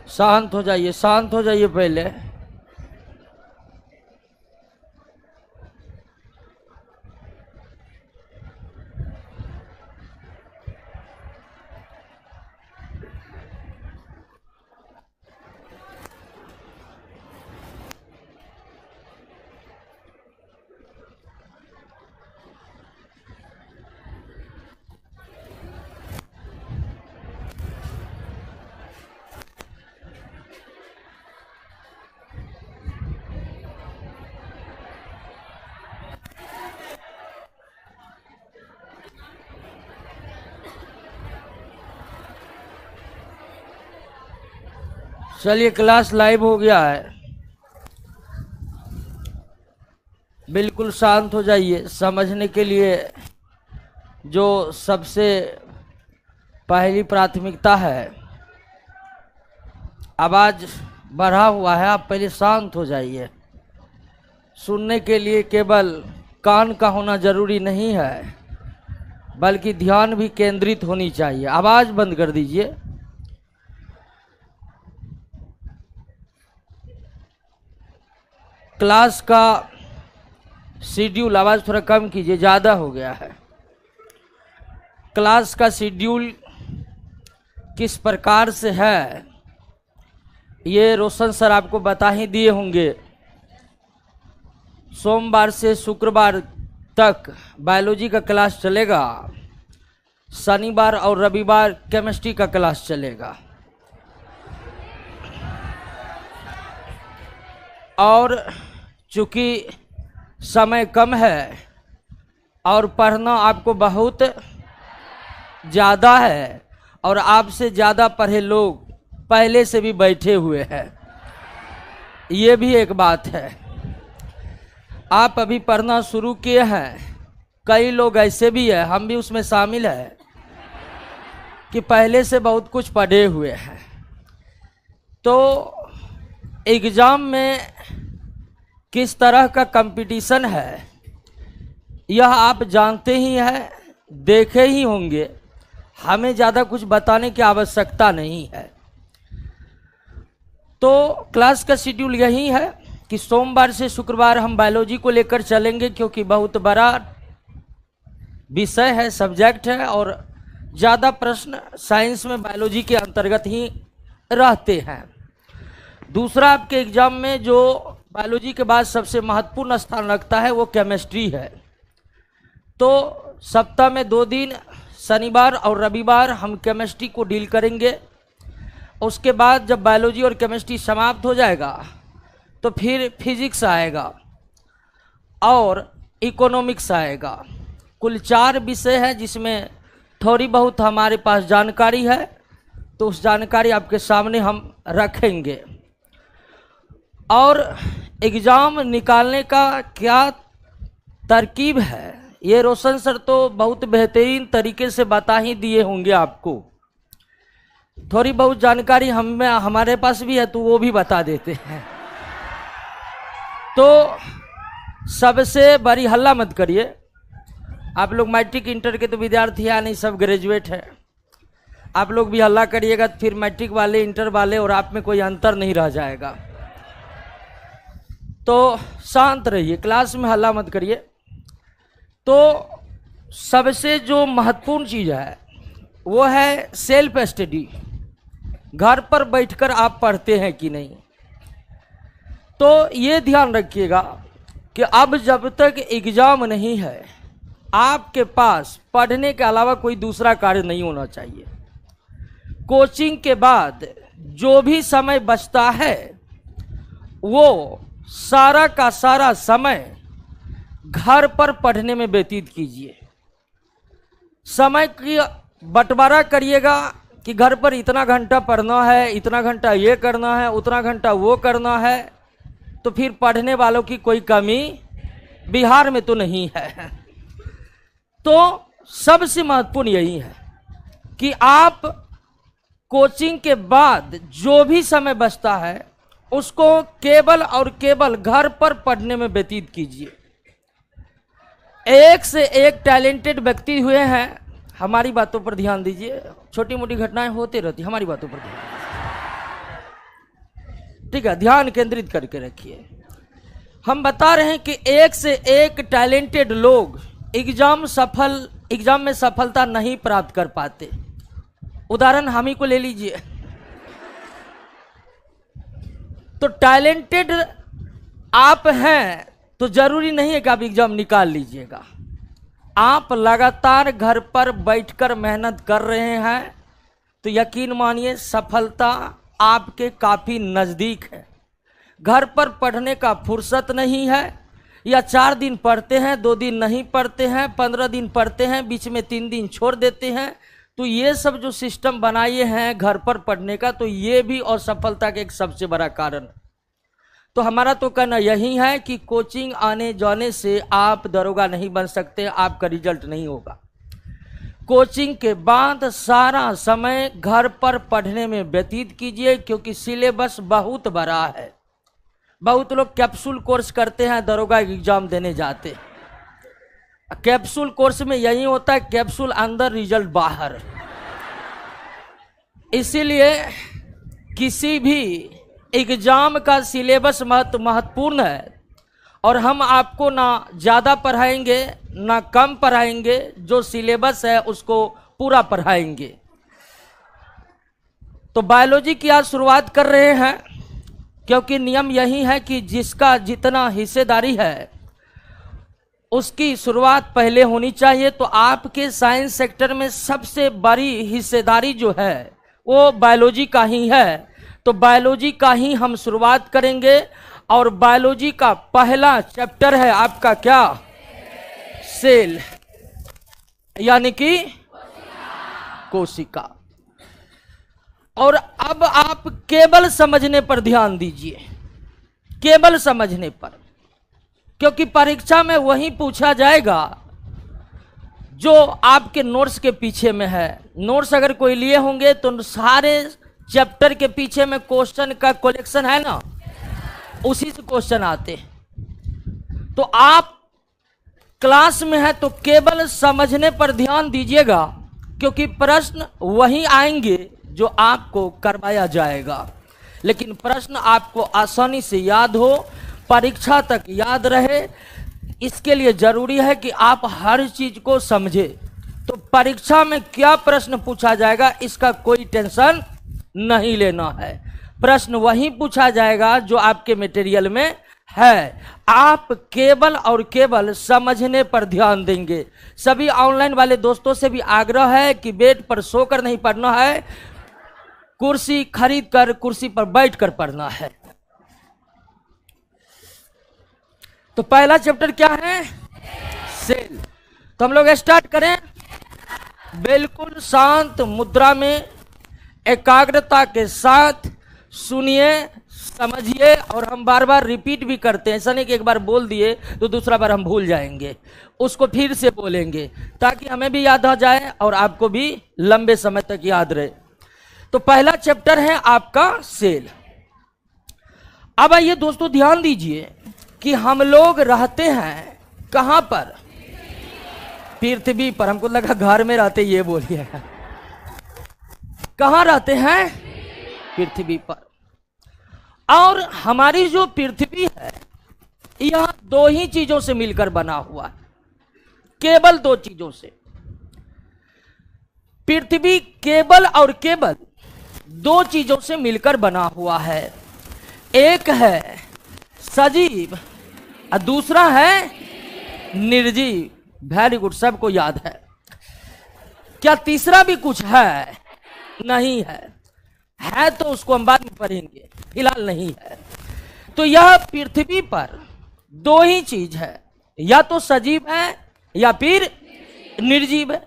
शांत हो जाइए, शांत हो जाइए पहले। चलिए, क्लास लाइव हो गया है। बिल्कुल शांत हो जाइए। समझने के लिए जो सबसे पहली प्राथमिकता है, आवाज बढ़ा हुआ है, आप पहले शांत हो जाइए। सुनने के लिए केवल कान का होना जरूरी नहीं है, बल्कि ध्यान भी केंद्रित होनी चाहिए। आवाज बंद कर दीजिए। क्लास का शेड्यूल, आवाज थोड़ा कम कीजिए, ज़्यादा हो गया है। क्लास का शेड्यूल किस प्रकार से है ये रोशन सर आपको बता ही दिए होंगे। सोमवार से शुक्रवार तक बायोलॉजी का क्लास चलेगा, शनिवार और रविवार केमिस्ट्री का क्लास चलेगा। और चूँकि समय कम है और पढ़ना आपको बहुत ज़्यादा है, और आपसे ज़्यादा पढ़े लोग पहले से भी बैठे हुए हैं, ये भी एक बात है। आप अभी पढ़ना शुरू किए हैं, कई लोग ऐसे भी हैं, हम भी उसमें शामिल हैं, कि पहले से बहुत कुछ पढ़े हुए हैं। तो एग्ज़ाम में किस तरह का कंपटीशन है यह आप जानते ही हैं, देखे ही होंगे। हमें ज़्यादा कुछ बताने की आवश्यकता नहीं है। तो क्लास का शेड्यूल यही है कि सोमवार से शुक्रवार हम बायोलॉजी को लेकर चलेंगे, क्योंकि बहुत बड़ा विषय है, सब्जेक्ट है, और ज़्यादा प्रश्न साइंस में बायोलॉजी के अंतर्गत ही रहते हैं। दूसरा, आपके एग्जाम में जो बायोलॉजी के बाद सबसे महत्वपूर्ण स्थान रखता है वो केमिस्ट्री है। तो सप्ताह में 2 दिन, शनिवार और रविवार, हम केमिस्ट्री को डील करेंगे। उसके बाद जब बायोलॉजी और केमिस्ट्री समाप्त हो जाएगा तो फिर फिजिक्स आएगा और इकोनॉमिक्स आएगा। कुल 4 विषय हैं जिसमें थोड़ी बहुत हमारे पास जानकारी है, तो उस जानकारी आपके सामने हम रखेंगे। और एग्ज़ाम निकालने का क्या तरकीब है ये रोशन सर तो बहुत बेहतरीन तरीके से बता ही दिए होंगे आपको। थोड़ी बहुत जानकारी हमारे पास भी है, तो वो भी बता देते हैं। तो सबसे बड़ी हल्ला मत करिए। आप लोग मैट्रिक इंटर के तो विद्यार्थी हैं नहीं, सब ग्रेजुएट हैं। आप लोग भी हल्ला करिएगा तो फिर मैट्रिक वाले, इंटर वाले और आप में कोई अंतर नहीं रह जाएगा। तो शांत रहिए, क्लास में हल्ला मत करिए। तो सबसे जो महत्वपूर्ण चीज़ है वो है सेल्फ स्टडी। घर पर बैठकर आप पढ़ते हैं कि नहीं। तो ये ध्यान रखिएगा कि अब जब तक एग्ज़ाम नहीं है, आपके पास पढ़ने के अलावा कोई दूसरा कार्य नहीं होना चाहिए। कोचिंग के बाद जो भी समय बचता है वो सारा का सारा समय घर पर पढ़ने में व्यतीत कीजिए। समय की बंटवारा करिएगा कि घर पर इतना घंटा पढ़ना है, इतना घंटा ये करना है, उतना घंटा वो करना है, तो फिर पढ़ने वालों की कोई कमी बिहार में तो नहीं है। तो सबसे महत्वपूर्ण यही है कि आप कोचिंग के बाद जो भी समय बचता है उसको केवल और केवल घर पर पढ़ने में व्यतीत कीजिए। एक से एक टैलेंटेड व्यक्ति हुए हैं, हमारी बातों पर ध्यान दीजिए। छोटी मोटी घटनाएं होती रहती, हमारी बातों पर ध्यान। ठीक है, ध्यान केंद्रित करके रखिए। हम बता रहे हैं कि एक से एक टैलेंटेड लोग एग्जाम में सफलता नहीं प्राप्त कर पाते। उदाहरण हम ही को ले लीजिए। तो टैलेंटेड आप हैं तो जरूरी नहीं है कि आप एग्जाम निकाल लीजिएगा। आप लगातार घर पर बैठकर मेहनत कर रहे हैं तो यकीन मानिए सफलता आपके काफी नजदीक है। घर पर पढ़ने का फुर्सत नहीं है, या 4 दिन पढ़ते हैं, 2 दिन नहीं पढ़ते हैं, 15 दिन पढ़ते हैं, बीच में 3 दिन छोड़ देते हैं। तो ये सब जो सिस्टम बनाए हैं घर पर पढ़ने का, तो ये भी असफलता का एक सबसे बड़ा कारण है। तो हमारा तो कहना यही है कि कोचिंग आने जाने से आप दरोगा नहीं बन सकते, आपका रिजल्ट नहीं होगा। कोचिंग के बाद सारा समय घर पर पढ़ने में व्यतीत कीजिए, क्योंकि सिलेबस बहुत बड़ा है। बहुत लोग कैप्सूल कोर्स करते हैं, दरोगा एग्जाम देने जाते। कैप्सूल कोर्स में यही होता है, कैप्सूल अंदर रिजल्ट बाहर। इसीलिए किसी भी एग्जाम का सिलेबस महत्वपूर्ण है, और हम आपको ना ज़्यादा पढ़ाएंगे ना कम पढ़ाएंगे, जो सिलेबस है उसको पूरा पढ़ाएंगे। तो बायोलॉजी की आज शुरुआत कर रहे हैं, क्योंकि नियम यही है कि जिसका जितना हिस्सेदारी है उसकी शुरुआत पहले होनी चाहिए। तो आपके साइंस सेक्टर में सबसे बड़ी हिस्सेदारी जो है वो बायोलॉजी का ही है। तो बायोलॉजी का ही हम शुरुआत करेंगे, और बायोलॉजी का पहला चैप्टर है आपका क्या? सेल, यानी कि कोशिका। और अब आप केवल समझने पर ध्यान दीजिए, केवल समझने पर, क्योंकि परीक्षा में वही पूछा जाएगा जो आपके नोट्स के पीछे में है। नोट्स अगर कोई लिए होंगे तो सारे चैप्टर के पीछे में क्वेश्चन का कलेक्शन है ना, उसी से क्वेश्चन आते हैं। तो आप क्लास में है तो केवल समझने पर ध्यान दीजिएगा, क्योंकि प्रश्न वही आएंगे जो आपको करवाया जाएगा। लेकिन प्रश्न आपको आसानी से याद हो, परीक्षा तक याद रहे, इसके लिए जरूरी है कि आप हर चीज को समझे। तो परीक्षा में क्या प्रश्न पूछा जाएगा इसका कोई टेंशन नहीं लेना है। प्रश्न वही पूछा जाएगा जो आपके मटेरियल में है। आप केवल और केवल समझने पर ध्यान देंगे। सभी ऑनलाइन वाले दोस्तों से भी आग्रह है कि बेड पर सोकर नहीं पढ़ना है, कुर्सी खरीद कर कुर्सी पर बैठकर पढ़ना है। तो पहला चैप्टर क्या है? सेल। तो हम लोग स्टार्ट करें। बिल्कुल शांत मुद्रा में एकाग्रता के साथ सुनिए, समझिए, और हम बार बार रिपीट भी करते हैं। ऐसा नहीं कि एक बार बोल दिए तो दूसरा बार हम भूल जाएंगे, उसको फिर से बोलेंगे ताकि हमें भी याद आ जाए और आपको भी लंबे समय तक याद रहे। तो पहला चैप्टर है आपका सेल। अब आइए दोस्तों ध्यान दीजिए कि हम लोग रहते हैं कहां पर? पृथ्वी पर। हमको लगा घर में रहते, ये बोलिए। कहां रहते हैं? पृथ्वी पर। और हमारी जो पृथ्वी है यह 2 ही चीजों से मिलकर बना हुआ है, केवल 2 चीजों से। पृथ्वी केवल और केवल 2 चीजों से मिलकर बना हुआ है। एक है सजीव और दूसरा है निर्जीव। वेरी गुड, सबको याद है। क्या तीसरा भी कुछ है? नहीं है तो उसको हम बाद में पढ़ेंगे, फिलहाल नहीं है। तो यह पृथ्वी पर 2 ही चीज है, या तो सजीव है या फिर निर्जीव है।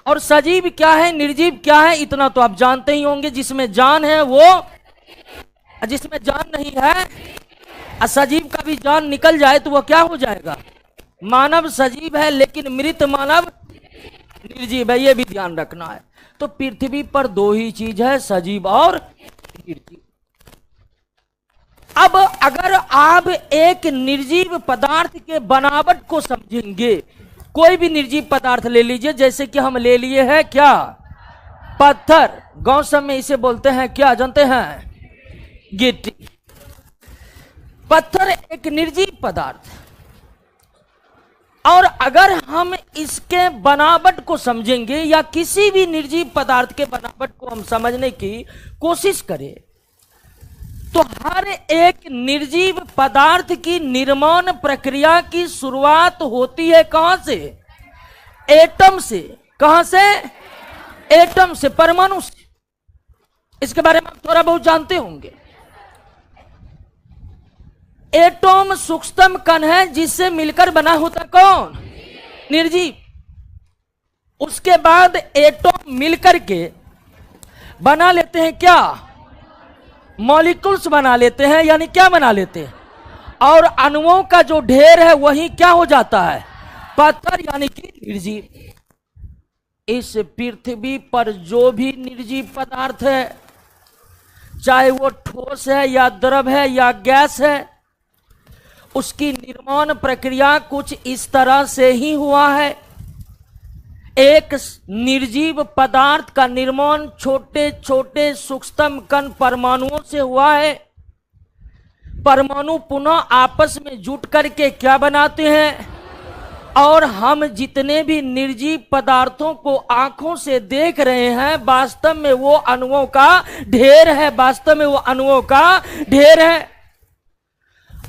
और सजीव क्या है, निर्जीव क्या है, इतना तो आप जानते ही होंगे। जिसमें जान है वो, जिसमें जान नहीं है, सजीव का भी जान निकल जाए तो वह क्या हो जाएगा? मानव सजीव है लेकिन मृत मानव निर्जीव है, यह भी ध्यान रखना है। तो पृथ्वी पर 2 ही चीज है, सजीव और निर्जीव। अब अगर आप एक निर्जीव पदार्थ के बनावट को समझेंगे, कोई भी निर्जीव पदार्थ ले लीजिए, जैसे कि हम ले लिए हैं क्या? पत्थर। गांव सब में इसे बोलते हैं क्या, जानते हैं? गिट्टी। पत्थर एक निर्जीव पदार्थ है, और अगर हम इसके बनावट को समझेंगे या किसी भी निर्जीव पदार्थ के बनावट को हम समझने की कोशिश करें, तो हर एक निर्जीव पदार्थ की निर्माण प्रक्रिया की शुरुआत होती है कहां से? एटम से। कहां से? एटम से, परमाणु से। इसके बारे में आप थोड़ा बहुत जानते होंगे। एटम सूक्ष्मतम कण है जिससे मिलकर बना होता कौन? निर्जीव। उसके बाद एटम मिलकर के बना लेते हैं क्या? मॉलिक्यूल्स बना लेते हैं, यानी क्या बना लेते हैं? और अणुओं का जो ढेर है वही क्या हो जाता है? पत्थर, यानी कि निर्जीव। इस पृथ्वी पर जो भी निर्जीव पदार्थ है, चाहे वो ठोस है या द्रव है या गैस है, उसकी निर्माण प्रक्रिया कुछ इस तरह से ही हुआ है। एक निर्जीव पदार्थ का निर्माण छोटे छोटे सूक्ष्मतम कण परमाणुओं से हुआ है। परमाणु पुनः आपस में जुट करके क्या बनाते हैं? और हम जितने भी निर्जीव पदार्थों को आंखों से देख रहे हैं, वास्तव में वो अणुओं का ढेर है। वास्तव में वो अणुओं का ढेर है।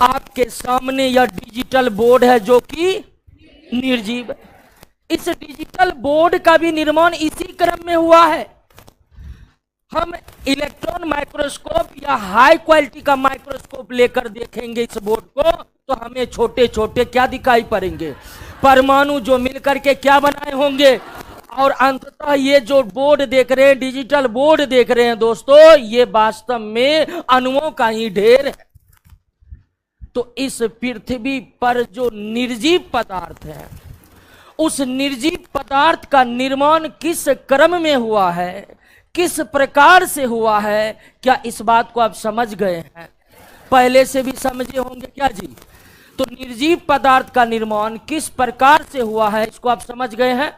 आपके सामने यह डिजिटल बोर्ड है जो कि निर्जीव है। इस डिजिटल बोर्ड का भी निर्माण इसी क्रम में हुआ है। हम इलेक्ट्रॉन माइक्रोस्कोप या हाई क्वालिटी का माइक्रोस्कोप लेकर देखेंगे इस बोर्ड को, तो हमें छोटे छोटे क्या दिखाई पड़ेंगे? परमाणु जो मिलकर के क्या बनाए होंगे। और अंततः ये जो बोर्ड देख रहे हैं, डिजिटल बोर्ड देख रहे हैं दोस्तों, ये वास्तव में अणुओं का ही ढेर है। तो इस पृथ्वी पर जो निर्जीव पदार्थ है, उस निर्जीव पदार्थ का निर्माण किस क्रम में हुआ है, किस प्रकार से हुआ है, क्या इस बात को आप समझ गए हैं? पहले से भी समझे होंगे क्या जी? तो निर्जीव पदार्थ का निर्माण किस प्रकार से हुआ है, इसको आप समझ गए हैं।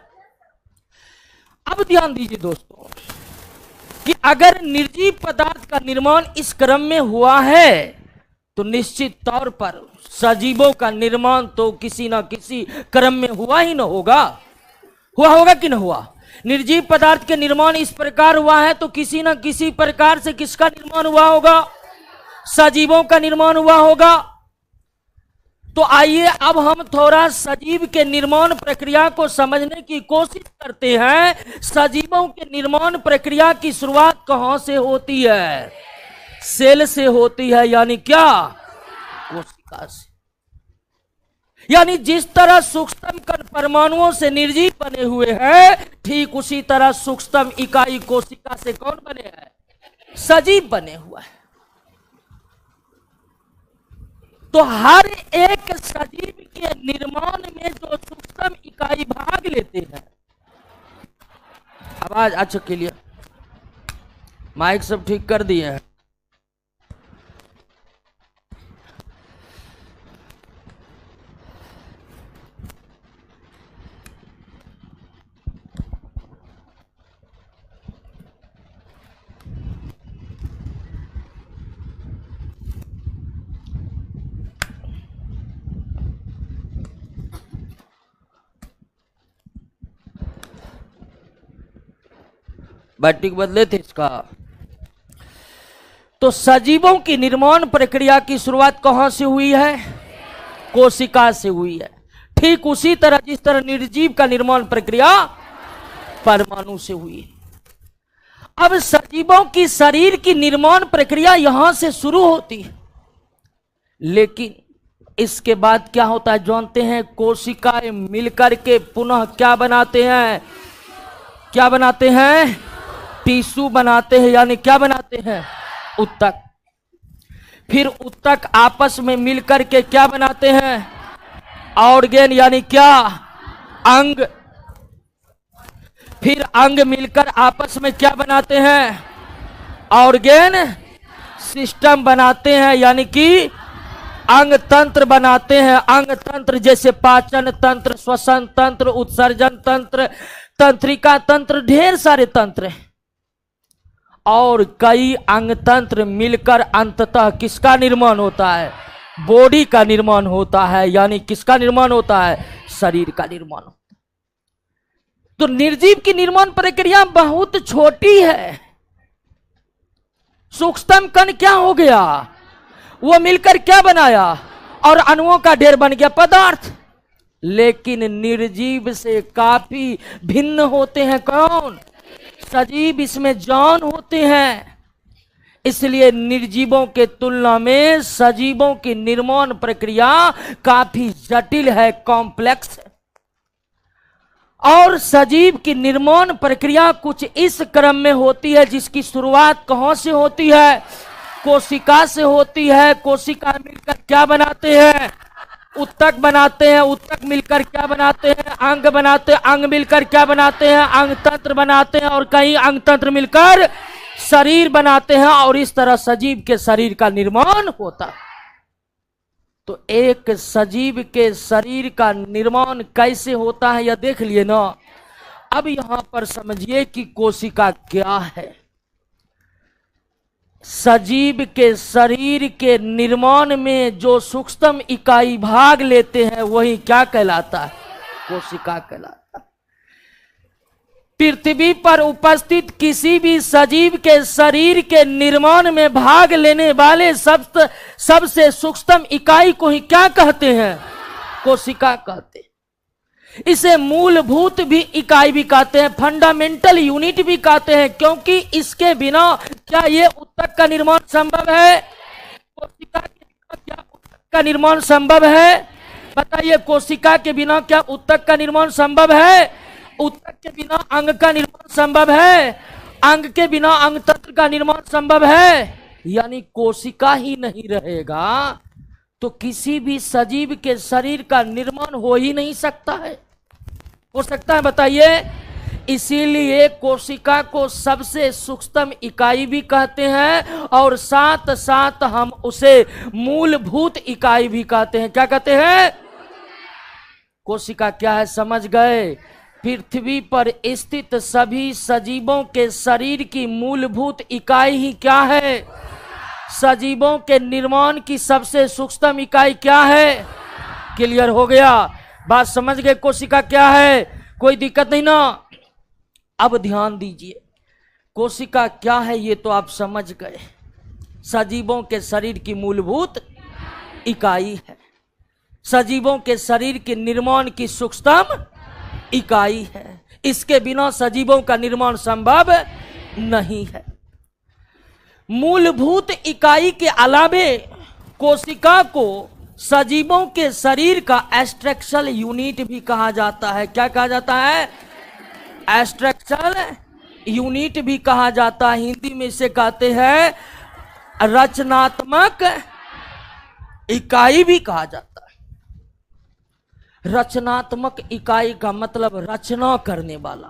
अब ध्यान दीजिए दोस्तों कि अगर निर्जीव पदार्थ का निर्माण इस क्रम में हुआ है, तो निश्चित तौर पर सजीवों का निर्माण तो किसी ना किसी क्रम में हुआ ही ना होगा। हुआ होगा कि ना हुआ? निर्जीव पदार्थ के निर्माण इस प्रकार हुआ है, तो किसी ना किसी प्रकार से किसका निर्माण हुआ होगा? सजीवों का निर्माण हुआ होगा। तो आइए अब हम थोड़ा सजीव के निर्माण प्रक्रिया को समझने की कोशिश करते हैं। सजीवों के निर्माण प्रक्रिया की शुरुआत कहां से होती है? सेल से होती है, यानी क्या? कोशिका से। यानी जिस तरह सूक्ष्मतम कण परमाणुओं से निर्जीव बने हुए हैं, ठीक उसी तरह सूक्ष्मतम इकाई कोशिका से कौन बने हैं? सजीव बने हुआ है। तो हर एक सजीव के निर्माण में जो सूक्ष्मतम इकाई भाग लेते हैं, आवाज अच्छा क्लियर, माइक सब ठीक कर दिए हैं। बैटरी बदले थे इसका। तो सजीवों की निर्माण प्रक्रिया की शुरुआत कहां से हुई है? कोशिका से हुई है। ठीक उसी तरह जिस तरह निर्जीव का निर्माण प्रक्रिया परमाणु से हुई है। अब सजीवों की शरीर की निर्माण प्रक्रिया यहां से शुरू होती है, लेकिन इसके बाद क्या होता है जानते हैं? कोशिकाएं मिलकर के पुनः क्या बनाते हैं? क्या बनाते हैं? टिश्यू बनाते हैं, यानी क्या बनाते हैं? उत्तक। फिर उत्तक आपस में मिलकर के क्या बनाते हैं? ऑर्गेन, यानी क्या? अंग। फिर अंग मिलकर आपस में क्या बनाते हैं? ऑर्गेन सिस्टम बनाते हैं, यानी कि अंग तंत्र बनाते हैं। अंग तंत्र जैसे पाचन तंत्र, श्वसन तंत्र, उत्सर्जन तंत्र, तंत्रिका तंत्र, ढेर सारे तंत्र हैं। और कई अंग तंत्र मिलकर अंततः किसका निर्माण होता है? बॉडी का निर्माण होता है, यानी किसका निर्माण होता है? शरीर का निर्माण होता है। तो निर्जीव की निर्माण प्रक्रिया बहुत छोटी है। सूक्ष्म कण क्या हो गया? वो मिलकर क्या बनाया? और अणुओं का ढेर बन गया पदार्थ। लेकिन निर्जीव से काफी भिन्न होते हैं कौन? सजीव। इसमें जान होते हैं। इसलिए निर्जीवों के तुलना में सजीवों की निर्माण प्रक्रिया काफी जटिल है, कॉम्प्लेक्स है। और सजीव की निर्माण प्रक्रिया कुछ इस क्रम में होती है, जिसकी शुरुआत कहां से होती है? कोशिका से होती है। कोशिका मिलकर क्या बनाते हैं? उत्तक बनाते हैं। उत्तक मिलकर क्या बनाते हैं? अंग बनाते हैं। अंग मिलकर क्या बनाते हैं? अंग तंत्र बनाते हैं। और कई अंग तंत्र मिलकर शरीर बनाते हैं। और इस तरह सजीव के शरीर का निर्माण होता है। तो एक सजीव के शरीर का निर्माण कैसे होता है यह देख लिए ना। अब यहां पर समझिए कि कोशिका क्या है। सजीव के शरीर के निर्माण में जो सूक्ष्म इकाई भाग लेते हैं वही क्या कहलाता है? कोशिका कहलाता है। पृथ्वी पर उपस्थित किसी भी सजीव के शरीर के निर्माण में भाग लेने वाले सबसे सूक्ष्म इकाई को ही क्या कहते हैं? कोशिका कहते हैं। इसे मूलभूत भी इकाई भी कहते हैं, फंडामेंटल यूनिट भी कहते हैं, क्योंकि इसके बिना क्या ये उत्तक का निर्माण संभव है? कोशिका के बिना क्या उत्तक का निर्माण संभव है? बताइए, कोशिका के बिना क्या उत्तक का निर्माण संभव है? उत्तक के बिना अंग का निर्माण संभव है? अंग के बिना अंग तंत्र का निर्माण संभव है? यानी कोशिका ही नहीं रहेगा तो किसी भी सजीव के शरीर का निर्माण हो ही नहीं सकता है। हो सकता है? बताइए। इसीलिए कोशिका को सबसे सूक्ष्म इकाई भी कहते हैं और साथ साथ हम उसे मूलभूत इकाई भी कहते हैं। क्या कहते हैं? कोशिका क्या है समझ गए? पृथ्वी पर स्थित सभी सजीवों के शरीर की मूलभूत इकाई ही क्या है? सजीवों के निर्माण की सबसे सूक्ष्म इकाई क्या है? क्लियर हो गया? बात समझ गए? कोशिका क्या है? कोई दिक्कत नहीं ना? अब ध्यान दीजिए, कोशिका क्या है ये तो आप समझ गए। सजीवों के शरीर की मूलभूत इकाई है, सजीवों के शरीर के निर्माण की सूक्ष्म इकाई है। इसके बिना सजीवों का निर्माण संभव नहीं है। मूलभूत इकाई के अलावे कोशिका को सजीवों के शरीर का स्ट्रक्चरल यूनिट भी कहा जाता है। क्या कहा जाता है? स्ट्रक्चरल यूनिट भी कहा जाता है। हिंदी में इसे कहते हैं रचनात्मक इकाई भी कहा जाता है। रचनात्मक इकाई का मतलब रचना करने वाला।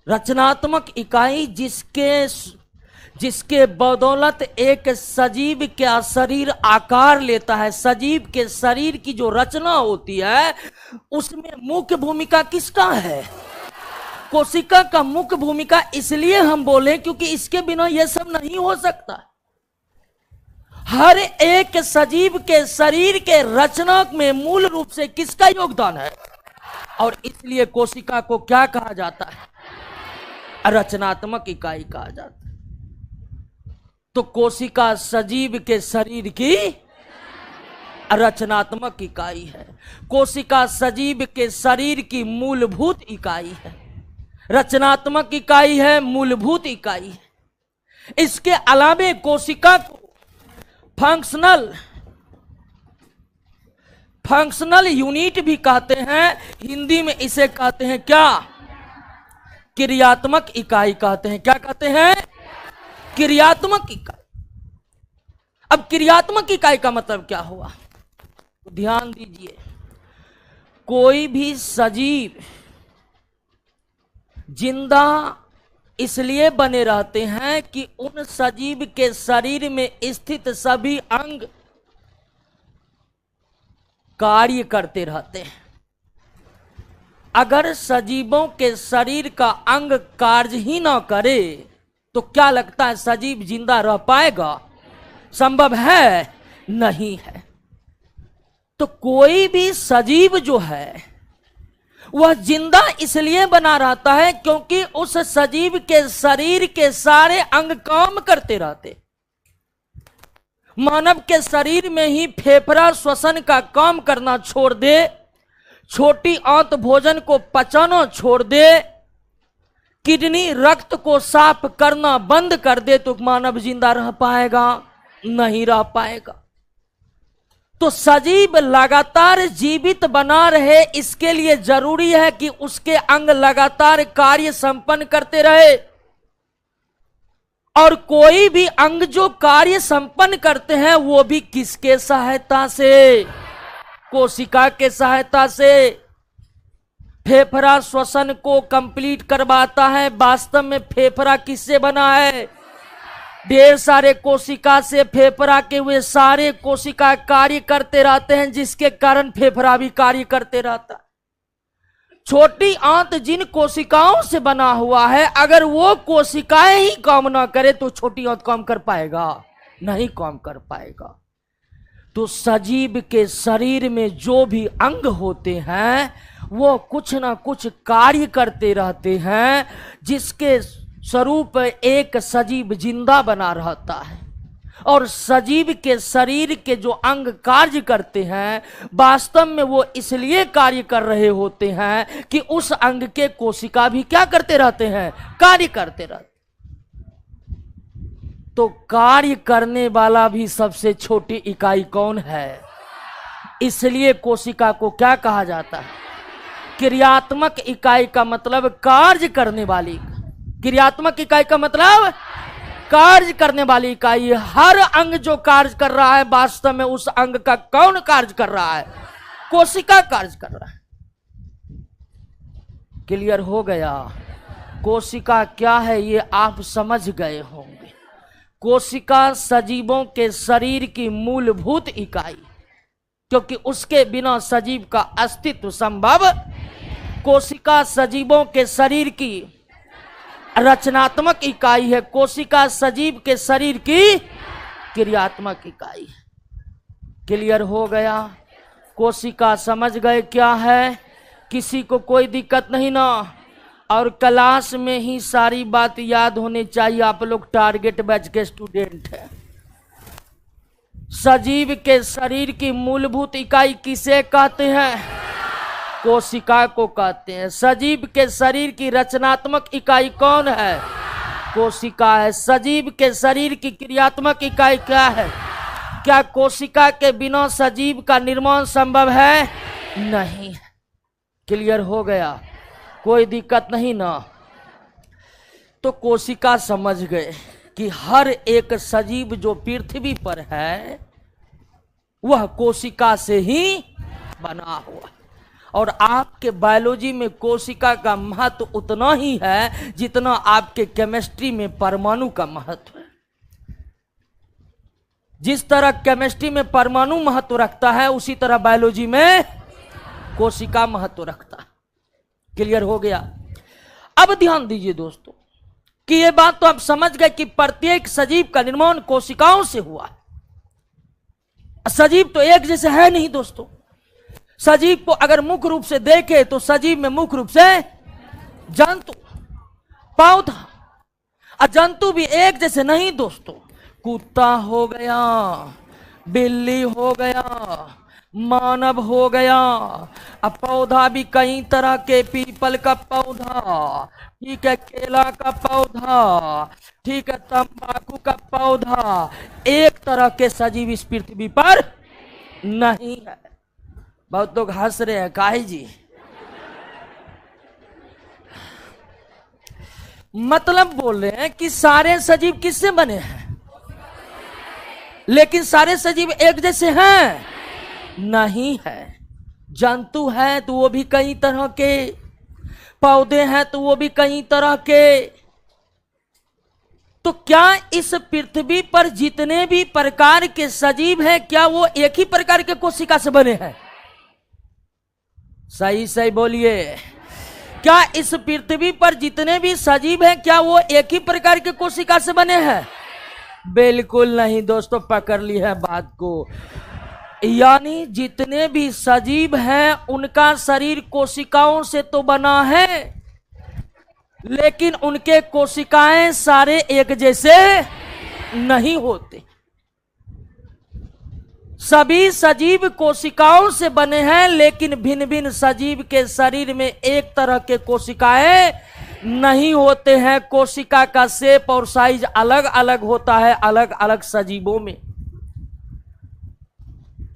रचनात्मक इकाई जिसके बदौलत एक सजीव का शरीर आकार लेता है। सजीव के शरीर की जो रचना होती है उसमें मुख्य भूमिका किसका है? कोशिका का मुख्य भूमिका। इसलिए हम बोले क्योंकि इसके बिना यह सब नहीं हो सकता। हर एक सजीव के शरीर के रचना में मूल रूप से किसका योगदान है? और इसलिए कोशिका को क्या कहा जाता है? रचनात्मक इकाई कहा जाता है। तो कोशिका सजीव के शरीर की रचनात्मक इकाई है। कोशिका सजीव के शरीर की मूलभूत इकाई है, रचनात्मक इकाई है, मूलभूत इकाई है। इसके अलावे कोशिका को फंक्शनल यूनिट भी कहते हैं। हिंदी में इसे कहते हैं क्या? क्रियात्मक इकाई कहते हैं। क्या कहते हैं? क्रियात्मक इकाई। अब क्रियात्मक इकाई का मतलब क्या हुआ? ध्यान दीजिए, कोई भी सजीव जिंदा इसलिए बने रहते हैं कि उन सजीव के शरीर में स्थित सभी अंग कार्य करते रहते हैं। अगर सजीवों के शरीर का अंग कार्य ही ना करे तो क्या लगता है सजीव जिंदा रह पाएगा? संभव है? नहीं है। तो कोई भी सजीव जो है वह जिंदा इसलिए बना रहता है क्योंकि उस सजीव के शरीर के सारे अंग काम करते रहते। मानव के शरीर में ही फेफड़ा श्वसन का काम करना छोड़ दे, छोटी आंत भोजन को पचाना छोड़ दे, किडनी रक्त को साफ करना बंद कर दे, तो मानव जिंदा रह पाएगा? नहीं रह पाएगा। तो सजीव लगातार जीवित बना रहे, इसके लिए जरूरी है कि उसके अंग लगातार कार्य संपन्न करते रहे। और कोई भी अंग जो कार्य संपन्न करते हैं वो भी किसके सहायता से? कोशिका के सहायता से। फेफड़ा श्वसन को कंप्लीट करवाता है। वास्तव में फेफड़ा किससे बना है? ढेर सारे कोशिका से। फेफड़ा के वे सारे कोशिका कार्य करते रहते हैं, जिसके कारण फेफड़ा भी कार्य करते रहता है। छोटी आंत जिन कोशिकाओं से बना हुआ है, अगर वो कोशिकाएं ही काम ना करे तो छोटी आंत काम कर पाएगा? नहीं काम कर पाएगा। तो सजीव के शरीर में जो भी अंग होते हैं वो कुछ ना कुछ कार्य करते रहते हैं, जिसके स्वरूप एक सजीव जिंदा बना रहता है। और सजीव के शरीर के जो अंग कार्य करते हैं, वास्तव में वो इसलिए कार्य कर रहे होते हैं कि उस अंग के कोशिका भी क्या करते रहते हैं? कार्य करते रहते। तो कार्य करने वाला भी सबसे छोटी इकाई कौन है? इसलिए कोशिका को क्या कहा जाता है? क्रियात्मक इकाई का मतलब कार्य करने वाली। क्रियात्मक इकाई का मतलब कार्य करने वाली इकाई। हर अंग जो कार्य कर रहा है, वास्तव में उस अंग का कौन कार्य कर रहा है? कोशिका कार्य कर रहा है। क्लियर हो गया? कोशिका क्या है ये आप समझ गए होंगे। कोशिका सजीवों के शरीर की मूलभूत इकाई, क्योंकि उसके बिना सजीव का अस्तित्व संभव। कोशिका सजीवों के शरीर की रचनात्मक इकाई है। कोशिका सजीव के शरीर की क्रियात्मक इकाई है। क्लियर हो गया? कोशिका समझ गए क्या है? किसी को कोई दिक्कत नहीं ना? और क्लास में ही सारी बात याद होनी चाहिए। आप लोग टारगेट बैच के स्टूडेंट हैं। सजीव के शरीर की मूलभूत इकाई किसे कहते हैं? कोशिका को कहते हैं। सजीव के शरीर की रचनात्मक इकाई कौन है? कोशिका है। सजीव के शरीर की क्रियात्मक इकाई क्या है? क्या कोशिका के बिना सजीव का निर्माण संभव है? नहीं। क्लियर हो गया? कोई दिक्कत नहीं ना? तो कोशिका समझ गए कि हर एक सजीव जो पृथ्वी पर है वह कोशिका से ही बना हुआ। और आपके बायोलॉजी में कोशिका का महत्व उतना ही है जितना आपके केमिस्ट्री में परमाणु का महत्व है। जिस तरह केमिस्ट्री में परमाणु महत्व रखता है, उसी तरह बायोलॉजी में कोशिका महत्व रखता है। क्लियर हो गया? अब ध्यान दीजिए दोस्तों कि यह बात तो आप समझ गए कि प्रत्येक सजीव का निर्माण कोशिकाओं से हुआ है। सजीव तो एक जैसे है नहीं दोस्तों। सजीव को अगर मुख्य रूप से देखे तो सजीव में मुख्य रूप से जंतु, पौधा, जंतु भी एक जैसे नहीं दोस्तों। कुत्ता हो गया, बिल्ली हो गया, मानव हो गया। अब पौधा भी कई तरह के, पीपल का पौधा, ठीक है, केला का पौधा, ठीक है, तंबाकू का पौधा। एक तरह के सजीव इस पृथ्वी पर नहीं है। बहुत लोग हंस रहे हैं, काहे जी? मतलब बोल रहे हैं कि सारे सजीव किससे बने हैं? लेकिन सारे सजीव एक जैसे हैं? नहीं है। जंतु हैं तो वो भी कई तरह के, पौधे हैं तो वो भी कई तरह के। तो क्या इस पृथ्वी पर जितने भी प्रकार के सजीव हैं, क्या वो एक ही प्रकार के कोशिका से बने हैं? सही सही बोलिए। क्या इस पृथ्वी पर जितने भी सजीव हैं क्या वो एक ही प्रकार के कोशिका से बने हैं? बिल्कुल नहीं दोस्तों, पकड़ ली है बात को। यानी जितने भी सजीव हैं उनका शरीर कोशिकाओं से तो बना है, लेकिन उनके कोशिकाएं सारे एक जैसे नहीं होते। सभी सजीव कोशिकाओं से बने हैं, लेकिन भिन्न भिन्न सजीव के शरीर में एक तरह के कोशिकाएं नहीं होते हैं। कोशिका का शेप और साइज अलग अलग होता है अलग अलग सजीवों में।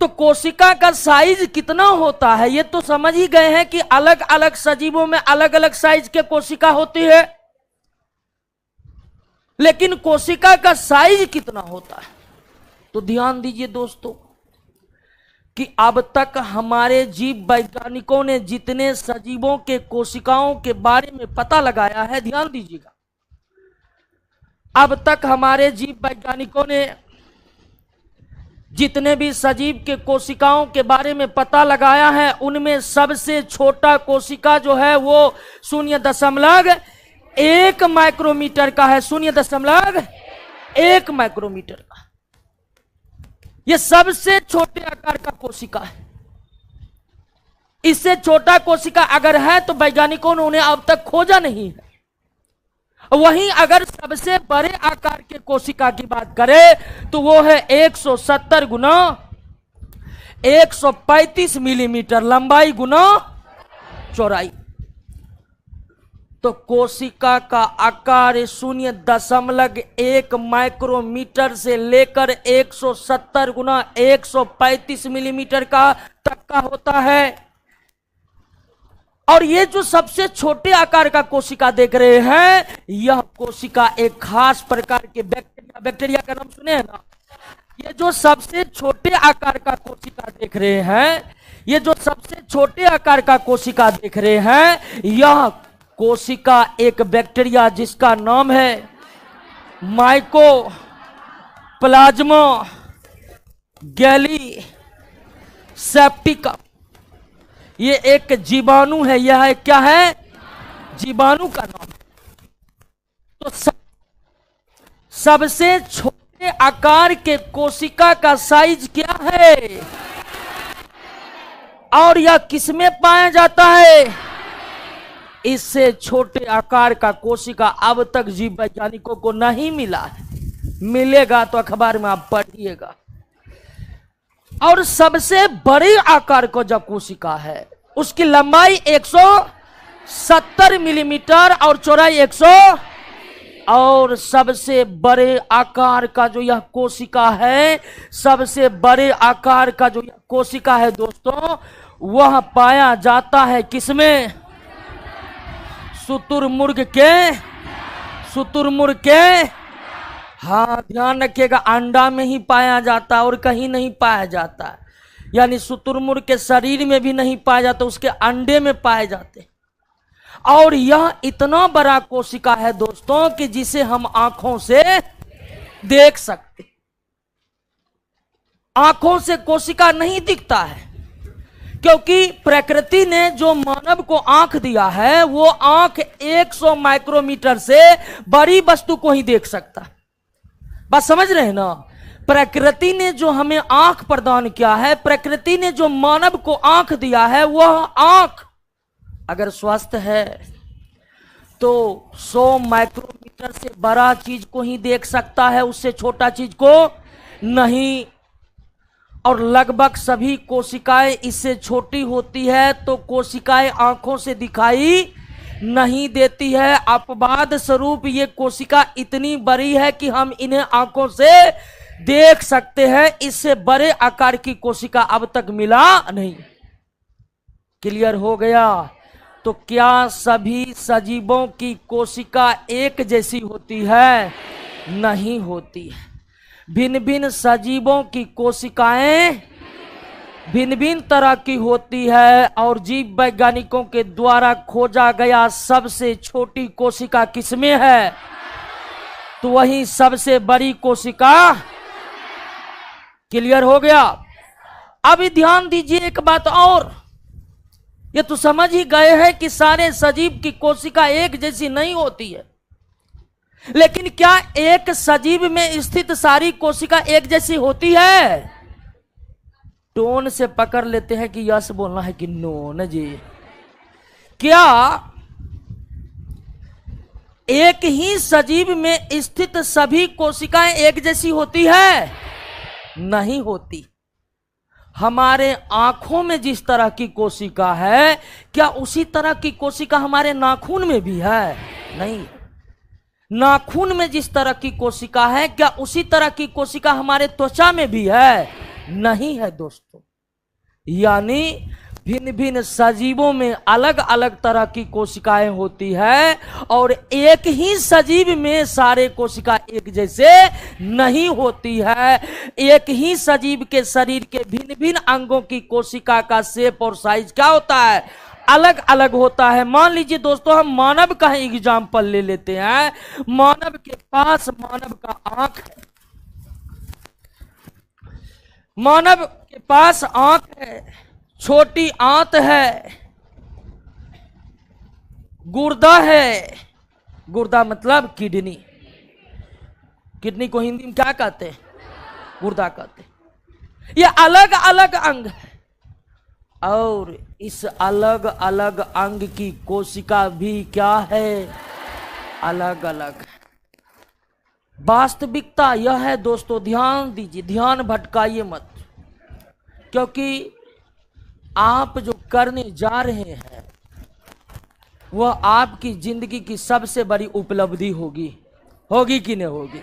तो कोशिका का साइज कितना होता है ये तो समझ ही गए हैं कि अलग अलग सजीवों में अलग अलग साइज के कोशिका होती है, लेकिन कोशिका का साइज कितना होता है? तो ध्यान दीजिए दोस्तों कि अब तक हमारे जीव वैज्ञानिकों ने जितने सजीवों के कोशिकाओं के बारे में पता लगाया है, ध्यान दीजिएगा, अब तक हमारे जीव वैज्ञानिकों ने जितने भी सजीव के कोशिकाओं के बारे में पता लगाया है, उनमें सबसे छोटा कोशिका जो है वो 0.1 माइक्रोमीटर का है। 0.1 माइक्रोमीटर का ये सबसे छोटे आकार का कोशिका है। इससे छोटा कोशिका अगर है तो वैज्ञानिकों ने उन्हें अब तक खोजा नहीं है। वहीं अगर सबसे बड़े आकार के कोशिका की बात करें तो वो है 170 गुना 135 मिलीमीटर लंबाई गुना चौड़ाई। तो कोशिका का आकार 0.1 माइक्रोमीटर से लेकर 170 गुना 135 मिलीमीटर का तक का होता है। और ये जो सबसे छोटे आकार का कोशिका देख रहे हैं, यह कोशिका एक खास प्रकार के बैक्टीरिया का नाम सुने हैं ना? ये जो सबसे छोटे आकार का कोशिका देख रहे हैं, ये जो सबसे छोटे आकार का कोशिका देख रहे हैं, यह कोशिका एक बैक्टीरिया जिसका नाम है माइकोप्लाज्मा गैलीसेप्टिकम। ये एक जीवाणु है। यह क्या है? जीवाणु का नाम है। तो सबसे छोटे आकार के कोशिका का साइज क्या है और यह किसमें पाया जाता है? इससे छोटे आकार का कोशिका अब तक जीव वैज्ञानिकों को नहीं मिला है। मिलेगा तो अखबार में आप पढ़िएगा। और सबसे बड़े आकार का जो कोशिका है उसकी लंबाई 170 मिलीमीटर और चौड़ाई 100। और सबसे बड़े आकार का जो यह कोशिका है, सबसे बड़े आकार का जो यह कोशिका है दोस्तों, वह पाया जाता है किसमें? शुतुरमुर्ग के हाँ ध्यान रखिएगा, अंडा में ही पाया जाता है और कहीं नहीं पाया जाता है। यानी शुतुरमुर्ग के शरीर में भी नहीं पाया जाता, उसके अंडे में पाए जाते। और यह इतना बड़ा कोशिका है दोस्तों कि जिसे हम आंखों से देख सकते। आंखों से कोशिका नहीं दिखता है, क्योंकि प्रकृति ने जो मानव को आंख दिया है वो आंख 100 माइक्रोमीटर से बड़ी वस्तु को ही देख सकता है। बात समझ रहे हैं ना? प्रकृति ने जो हमें आंख प्रदान किया है, प्रकृति ने जो मानव को आंख दिया है, वह आंख अगर स्वस्थ है तो 100 माइक्रोमीटर से बड़ा चीज को ही देख सकता है, उससे छोटा चीज को नहीं। और लगभग सभी कोशिकाएं इससे छोटी होती है, तो कोशिकाएं आंखों से दिखाई नहीं देती है। अपवाद स्वरूप ये कोशिका इतनी बड़ी है कि हम इन्हें आंखों से देख सकते हैं। इससे बड़े आकार की कोशिका अब तक मिला नहीं। क्लियर हो गया? तो क्या सभी सजीवों की कोशिका एक जैसी होती है? नहीं होती है। भिन्न भिन्न सजीवों की कोशिकाएं भिन्न भिन्न तरह की होती है। और जीव वैज्ञानिकों के द्वारा खोजा गया सबसे छोटी कोशिका किसमें है? तो वही सबसे बड़ी कोशिका। क्लियर हो गया? अभी ध्यान दीजिए एक बात और, ये तो समझ ही गए हैं कि सारे सजीव की कोशिका एक जैसी नहीं होती है। लेकिन क्या एक सजीव में स्थित सारी कोशिका एक जैसी होती है? टोन से पकड़ लेते हैं कि यस बोलना है कि नो न जी। क्या एक ही सजीव में स्थित सभी कोशिकाएं एक जैसी होती है? नहीं होती। हमारे आंखों में जिस तरह की कोशिका है, क्या उसी तरह की कोशिका हमारे नाखून में भी है? नहीं। नाखून में जिस तरह की कोशिका है, क्या उसी तरह की कोशिका हमारे त्वचा में भी है? नहीं है दोस्तों। यानी भिन्न भिन्न सजीवों में अलग अलग तरह की कोशिकाएं होती है और एक ही सजीव में सारे कोशिका एक जैसे नहीं होती है। एक ही सजीव के शरीर के भिन्न भिन्न अंगों की कोशिका का शेप और साइज क्या होता है? अलग अलग होता है। मान लीजिए दोस्तों, हम मानव का एग्जाम्पल ले लेते हैं। मानव के पास मानव का आंख है, मानव के पास आंख है, छोटी आंत है, गुर्दा है। गुर्दा मतलब किडनी। किडनी को हिंदी में क्या कहते हैं? गुर्दा कहते हैं। ये अलग अलग अंग है और इस अलग अलग अंग की कोशिका भी क्या है? अलग अलग। वास्तविकता यह है दोस्तों, ध्यान दीजिए, ध्यान भटकाइए मत, क्योंकि आप जो करने जा रहे हैं वह आपकी जिंदगी की सबसे बड़ी उपलब्धि होगी। होगी कि नहीं होगी?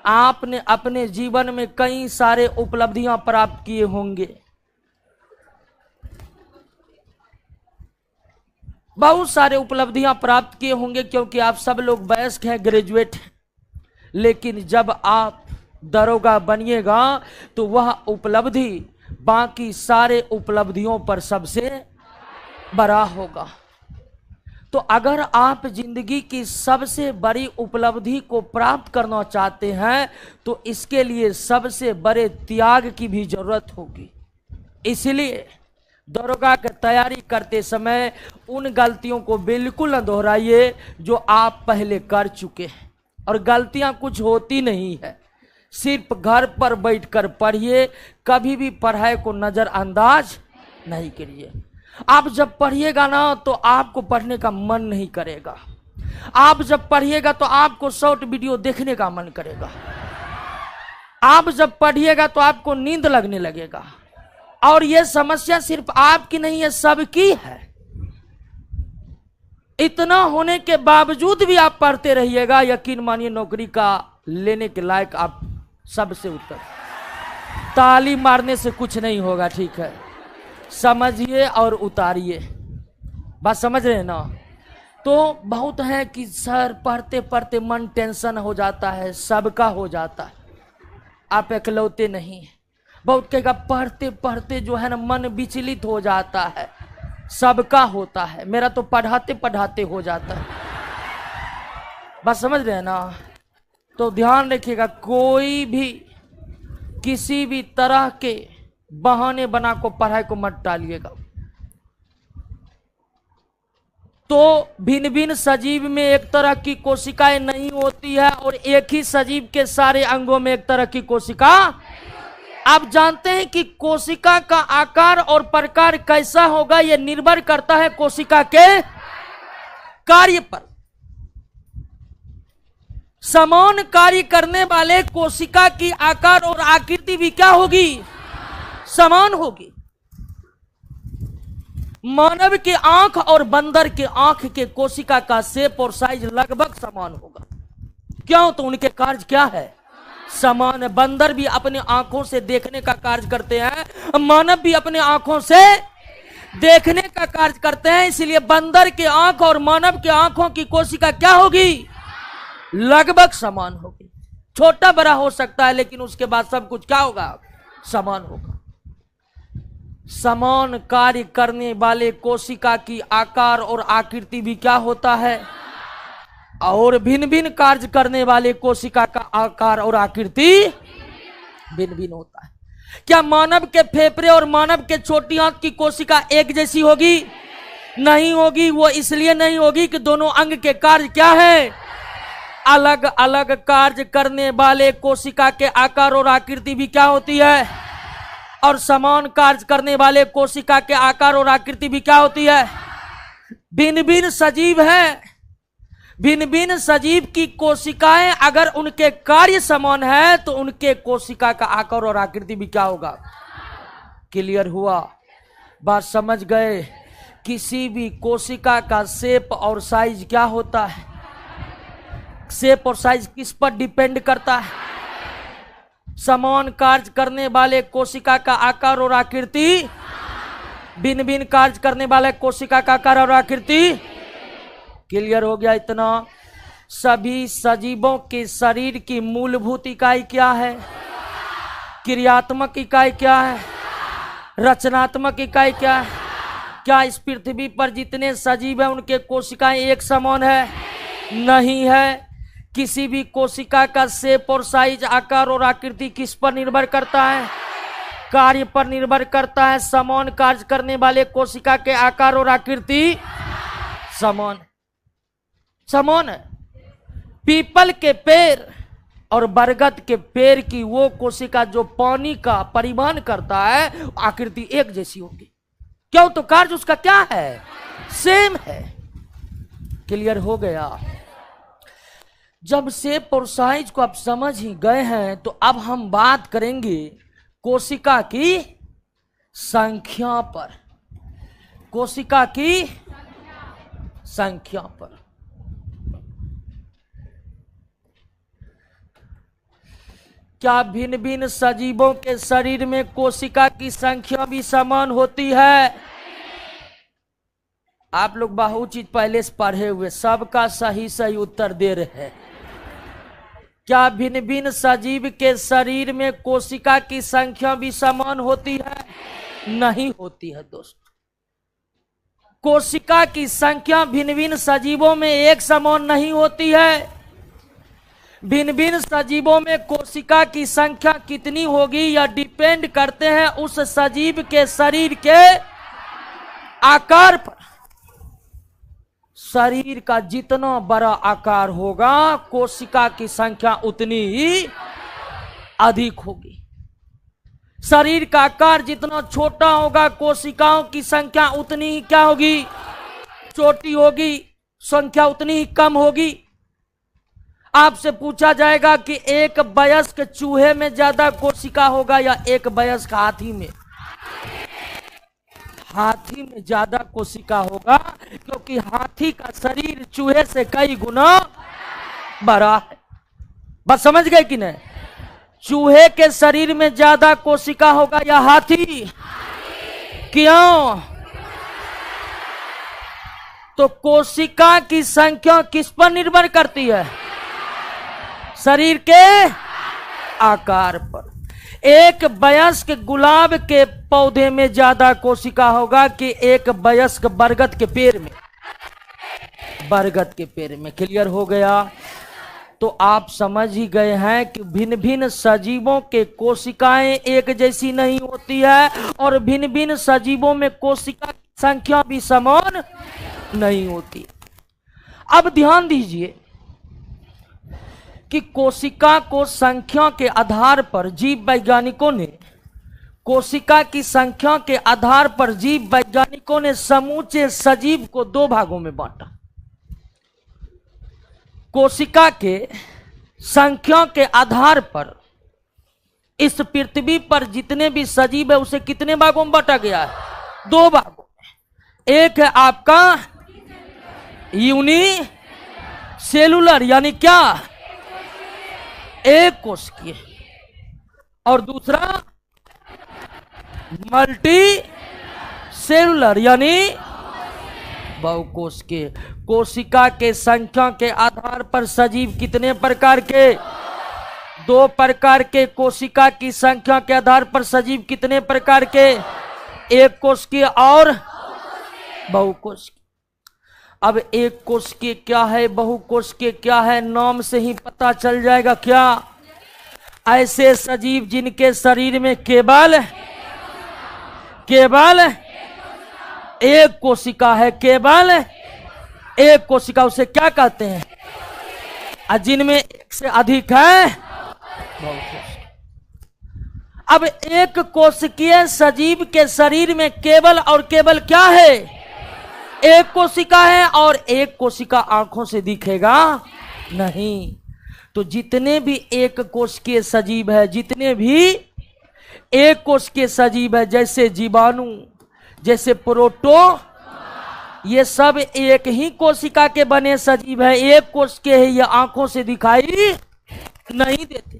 आपने अपने जीवन में कई सारे उपलब्धियां प्राप्त किए होंगे, बहुत सारे उपलब्धियां प्राप्त किए होंगे, क्योंकि आप सब लोग वयस्क हैं, ग्रेजुएट हैं। लेकिन जब आप दरोगा बनिएगा तो वह उपलब्धि बाकी सारे उपलब्धियों पर सबसे बड़ा होगा। तो अगर आप जिंदगी की सबसे बड़ी उपलब्धि को प्राप्त करना चाहते हैं तो इसके लिए सबसे बड़े त्याग की भी जरूरत होगी। इसलिए दरोगा की तैयारी करते समय उन गलतियों को बिल्कुल न दोहराइए जो आप पहले कर चुके हैं। और गलतियां कुछ होती नहीं है, सिर्फ घर पर बैठकर पढ़िए, कभी भी पढ़ाई को नजरअंदाज नहीं करिए। आप जब पढ़िएगा ना तो आपको पढ़ने का मन नहीं करेगा। आप जब पढ़िएगा तो आपको शॉर्ट वीडियो देखने का मन करेगा। आप जब पढ़िएगा तो आपको नींद लगने लगेगा। और यह समस्या सिर्फ आपकी नहीं है, सबकी है। इतना होने के बावजूद भी आप पढ़ते रहिएगा, यकीन मानिए नौकरी का लेने के लायक आप सबसे उत्तर। ताली मारने से कुछ नहीं होगा, ठीक है? समझिए और उतारिए। बात समझ रहे हैं ना? तो बहुत है कि सर पढ़ते पढ़ते मन टेंशन हो जाता है, सबका हो जाता है, आप इकलौते नहीं। बहुत कहेगा पढ़ते पढ़ते जो है ना मन विचलित हो जाता है, सबका होता है, मेरा तो पढ़ाते पढ़ाते हो जाता है। बात समझ रहे हैं ना? तो ध्यान रखिएगा, कोई भी किसी भी तरह के बहाने बना को पढ़ाई को मत टालिएगा। तो भिन्न भिन्न सजीव में एक तरह की कोशिकाएं नहीं होती है और एक ही सजीव के सारे अंगों में एक तरह की कोशिका। आप जानते हैं कि कोशिका का आकार और प्रकार कैसा होगा, यह निर्भर करता है कोशिका के कार्य पर। समान कार्य करने वाले कोशिका की आकार और आकृति भी क्या होगी? समान होगी। मानव की आंख और बंदर के आंख के कोशिका का शेप और साइज लगभग समान होगा। क्यों? तो उनके कार्य क्या है? समान है। बंदर भी अपने आंखों से देखने का कार्य करते हैं, मानव भी अपने आंखों से देखने का कार्य करते हैं। इसलिए बंदर के आंख और मानव के आंखों की कोशिका क्या होगी? लगभग समान होगी। छोटा बड़ा हो सकता है लेकिन उसके बाद सब कुछ क्या होगा? समान होगा। समान कार्य करने वाले कोशिका की आकार और आकृति भी क्या होता है? और भिन्न भिन्न कार्य करने वाले कोशिका का आकार और आकृति भिन्न भिन्न होता है। क्या मानव के फेफड़े और मानव के छोटी आंत की कोशिका एक जैसी होगी? नहीं होगी। वो इसलिए नहीं होगी कि दोनों अंग के कार्य क्या है? अलग अलग कार्य करने वाले कोशिका के आकार और आकृति भी क्या होती है? और समान कार्य करने वाले कोशिका के आकार और आकृति भी क्या होती है? भिन्न भिन्न सजीव है। भिन्न भिन्न सजीव की कोशिकाएं अगर उनके कार्य समान है तो उनके कोशिका का आकार और आकृति भी क्या होगा? क्लियर हुआ? बात समझ गए? किसी भी कोशिका का शेप और साइज क्या होता है? शेप और साइज किस पर डिपेंड करता है? समान कार्य करने वाले कोशिका का आकार और आकृति, भिन्न भिन्न कार्य करने वाले कोशिका का आकार और आकृति। क्लियर हो गया इतना? सभी सजीवों के शरीर की मूलभूत इकाई क्या है? क्रियात्मक इकाई क्या है? रचनात्मक इकाई क्या है? क्या इस पृथ्वी पर जितने सजीव हैं उनके कोशिकाएं एक समान है? नहीं है। किसी भी कोशिका का शेप और साइज, आकार और आकृति किस पर निर्भर करता है? कार्य पर निर्भर करता है। समान कार्य करने वाले कोशिका के आकार और आकृति समान है। पीपल के पेड़ और बरगद के पेड़ की वो कोशिका जो पानी का परिवहन करता है, आकृति एक जैसी होगी। क्यों? तो कार्य उसका क्या है? सेम है। क्लियर हो गया? जब शेप और साइज को आप समझ ही गए हैं तो अब हम बात करेंगे कोशिका की संख्या पर। कोशिका की संख्या पर। क्या भिन्न भिन्न सजीवों के शरीर में कोशिका की संख्या भी समान होती है? आप लोग बहुत चीज पहले से पढ़े हुए, सबका सही सही उत्तर दे रहे हैं। क्या भिन्न भिन्न सजीव के शरीर में कोशिका की संख्या भी समान होती है? नहीं होती है दोस्त। कोशिका की संख्या भिन्न भिन्न सजीवों में एक समान नहीं होती है। भिन्न भिन्न सजीवों में कोशिका की संख्या कितनी होगी यह डिपेंड करते हैं उस सजीव के शरीर के आकार पर। शरीर का जितना बड़ा आकार होगा कोशिका की संख्या उतनी ही अधिक होगी। शरीर का आकार जितना छोटा होगा कोशिकाओं की संख्या उतनी ही क्या होगी? छोटी होगी। संख्या उतनी ही कम होगी। आपसे पूछा जाएगा कि एक वयस्क चूहे में ज्यादा कोशिका होगा या एक वयस्क हाथी में? हाथी में ज्यादा कोशिका होगा क्योंकि हाथी का शरीर चूहे से कई गुना बड़ा है। बात समझ गए कि नहीं? चूहे के शरीर में ज्यादा कोशिका होगा या हाथी? क्यों? तो कोशिका की संख्या किस पर निर्भर करती है? शरीर के आकार पर। एक वयस्क गुलाब के पौधे में ज्यादा कोशिका होगा कि एक वयस्क बरगद के पेड़ में? बरगद के पेड़ में। क्लियर हो गया? तो आप समझ ही गए हैं कि भिन्न भिन्न सजीवों के कोशिकाएं एक जैसी नहीं होती है और भिन्न भिन्न सजीवों में कोशिका की संख्या भी समान नहीं होती। अब ध्यान दीजिए कि कोशिका को संख्या के आधार पर जीव वैज्ञानिकों ने कोशिका की संख्या के आधार पर जीव वैज्ञानिकों ने समूचे सजीव को दो भागों में बांटा। कोशिका के संख्या के आधार पर इस पृथ्वी पर जितने भी सजीव है उसे कितने भागों में बांटा गया है? दो भागों में। एक है आपका यूनिसेलुलर यानी क्या? एक कोशिकीय, और दूसरा मल्टी सेलुलर यानी बहुकोशिकीय। कोशिका के संख्या के आधार पर सजीव कितने प्रकार के? दो प्रकार के। कोशिका की संख्या के आधार पर सजीव कितने प्रकार के? एक कोशिकीय और बहुकोशिकीय। अब एक कोशिकीय क्या है, बहुकोशिकीय क्या है, नाम से ही पता चल जाएगा। क्या? ऐसे सजीव जिनके शरीर में केवल एक कोशिका है, केवल एक कोशिका, उसे क्या कहते हैं? और जिनमें एक से अधिक है अब एक कोशिकीय सजीव के शरीर में केवल और केवल क्या है? एक कोशिका है, और एक कोशिका आंखों से दिखेगा नहीं। तो जितने भी एक कोशिकीय सजीव है, जितने भी एक कोशिकीय सजीव है, जैसे जीवाणु, जैसे प्रोटो, ये सब एक ही कोशिका के बने सजीव है, एक कोश के है, ये आंखों से दिखाई नहीं देते।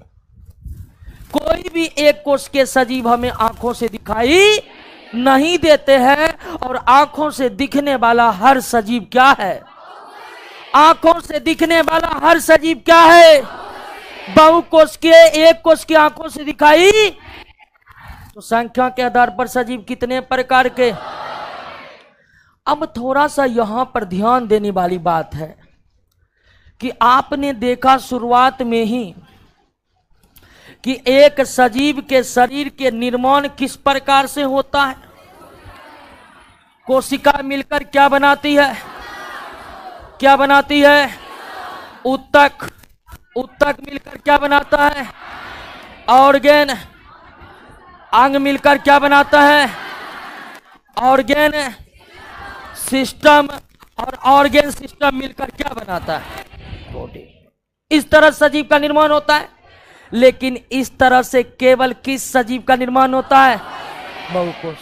कोई भी एक कोश के सजीव हमें आंखों से दिखाई नहीं देते हैं, और आंखों से दिखने वाला हर सजीव क्या है? आंखों से दिखने वाला हर सजीव क्या है? बहुकोश के, एक कोश की आंखों से दिखाई। तो संख्या के आधार पर सजीव कितने प्रकार के? अब थोड़ा सा यहां पर ध्यान देने वाली बात है कि आपने देखा शुरुआत में ही कि एक सजीव के शरीर के निर्माण किस प्रकार से होता है। कोशिका मिलकर क्या बनाती है? क्या बनाती है? उत्तक। उत्तक मिलकर क्या बनाता है? ऑर्गेन। अंग मिलकर क्या बनाता है? Organ system. और ऑर्गेन सिस्टम मिलकर क्या बनाता है? बॉडी। इस तरह सजीव का निर्माण होता है। लेकिन इस तरह से केवल किस सजीव का निर्माण होता है? बहुकोश।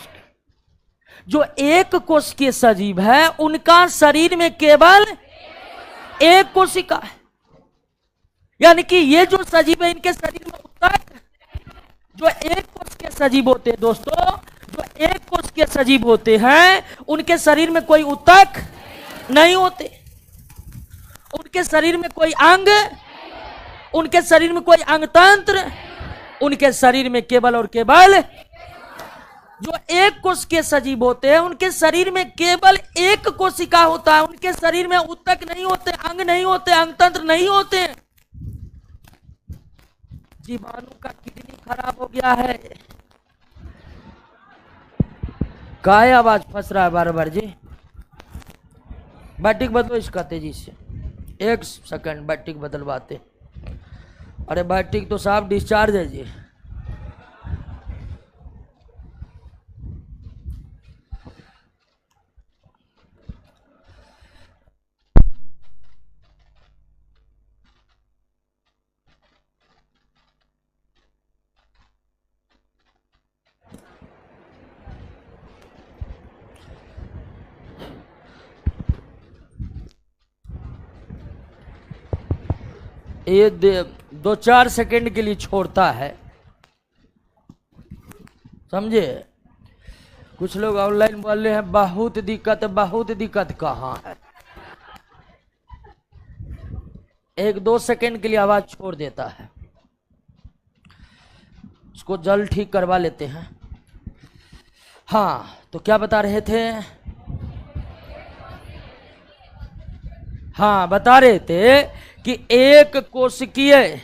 जो एक कोश के सजीव है उनका शरीर में केवल एक कोशिका है। यानी कि ये जो सजीव है इनके शरीर में उत्तक, जो एक कोश के सजीव होते हैं दोस्तों, जो एक कोश के सजीव होते हैं उनके शरीर में कोई उत्तक नहीं होते, उनके शरीर में कोई अंग, उनके शरीर में कोई अंग तंत्र, उनके शरीर में केवल और केवल जो एक कोश के सजीव होते हैं उनके शरीर में केवल एक कोशिका होता है। उनके शरीर में उत्तक नहीं होते, अंग नहीं होते, अंग तंत्र नहीं होते। जीवाणु का किडनी खराब हो गया है। काय आवाज फंस रहा है बार बार जी? बैटिक बदलो इसका तेजी से। 1 सेकंड बैटिक बदलवाते। अरे बैटिक तो साफ डिस्चार्ज है जी। ये 2-4 सेकंड के लिए छोड़ता है, समझे? कुछ लोग ऑनलाइन बोल रहे हैं बहुत दिक्कत, बहुत दिक्कत कहाँ है? 1-2 सेकंड के लिए आवाज छोड़ देता है, उसको जल्द ठीक करवा लेते हैं। हाँ, तो क्या बता रहे थे? हाँ, बता रहे थे कि एक कोशिकीय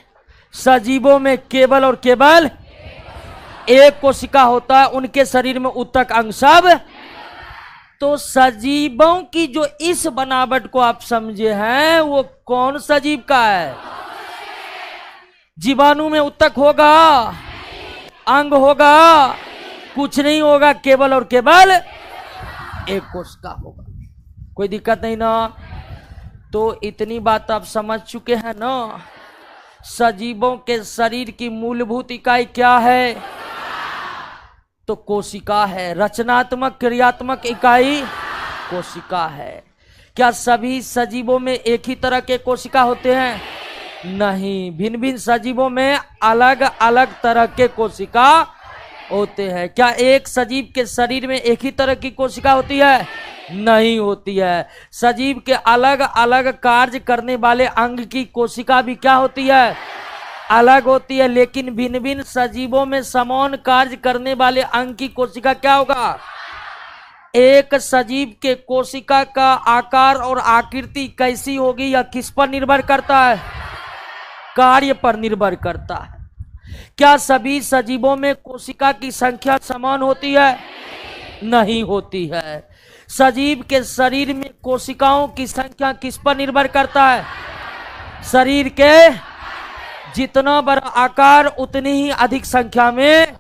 सजीवों में केवल और केवल एक कोशिका होता है, उनके शरीर में उत्तक अंग सब। तो सजीवों की जो इस बनावट को आप समझे हैं वो कौन सजीव का है? जीवाणु में उत्तक होगा, अंग होगा, कुछ नहीं होगा, केवल और केवल एक कोशिका होगा। कोई दिक्कत नहीं ना? तो इतनी बात आप समझ चुके हैं ना? सजीवों के शरीर की मूलभूत इकाई क्या है? तो कोशिका है। रचनात्मक क्रियात्मक इकाई कोशिका है। क्या सभी सजीवों में एक ही तरह के कोशिका होते हैं? नहीं, भिन्न भिन्न सजीवों में अलग अलग तरह के कोशिका होते हैं। क्या एक सजीव के शरीर में एक ही तरह की कोशिका होती है? नहीं होती है। सजीव के अलग अलग कार्य करने वाले अंग की कोशिका भी क्या होती है? अलग होती है। लेकिन भिन्न भिन्न सजीवों में समान कार्य करने वाले अंग की कोशिका क्या होगा? एक सजीव के कोशिका का आकार और आकृति कैसी होगी यह किस पर निर्भर करता है? कार्य पर निर्भर करता है। क्या सभी सजीवों में कोशिका की संख्या समान होती है? नहीं होती है। सजीव के शरीर में कोशिकाओं की संख्या किस पर निर्भर करता है? शरीर के जितना बड़ा आकार उतनी ही अधिक संख्या में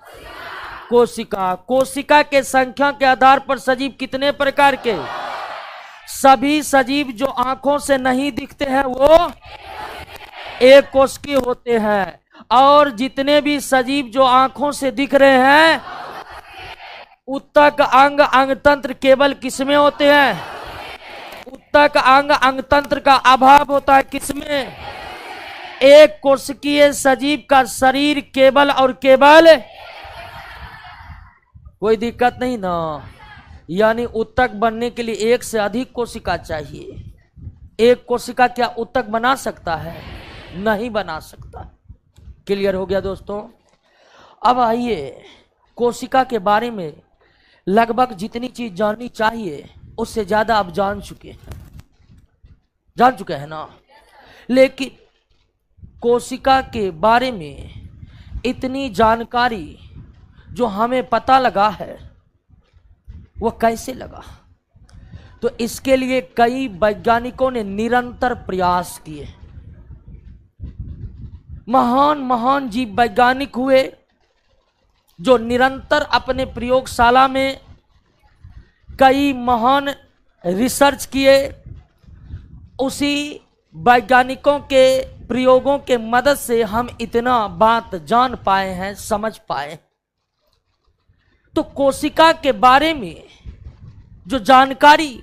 कोशिका। कोशिका के संख्या के आधार पर सजीव कितने प्रकार के? सभी सजीव जो आंखों से नहीं दिखते हैं वो एक कोशिकीय होते हैं, और जितने भी सजीव जो आंखों से दिख रहे हैं उत्तक अंग अंगतंत्र केवल किसमें होते हैं? उत्तक अंग अंगतंत्र का अभाव होता है किसमें? एक कोशिकीय सजीव का शरीर केवल और केवल, कोई दिक्कत नहीं ना, यानी उत्तक बनने के लिए एक से अधिक कोशिका चाहिए। एक कोशिका क्या उत्तक बना सकता है? नहीं बना सकता। क्लियर हो गया दोस्तों? अब आइए, कोशिका के बारे में लगभग जितनी चीज जाननी चाहिए उससे ज्यादा आप जान चुके हैं ना। लेकिन कोशिका के बारे में इतनी जानकारी जो हमें पता लगा है वो कैसे लगा? तो इसके लिए कई वैज्ञानिकों ने निरंतर प्रयास किए। महान महान जीव वैज्ञानिक हुए जो निरंतर अपने प्रयोगशाला में कई महान रिसर्च किए। उसी वैज्ञानिकों के प्रयोगों के मदद से हम इतना बात जान पाए हैं, समझ पाए। तो कोशिका के बारे में जो जानकारी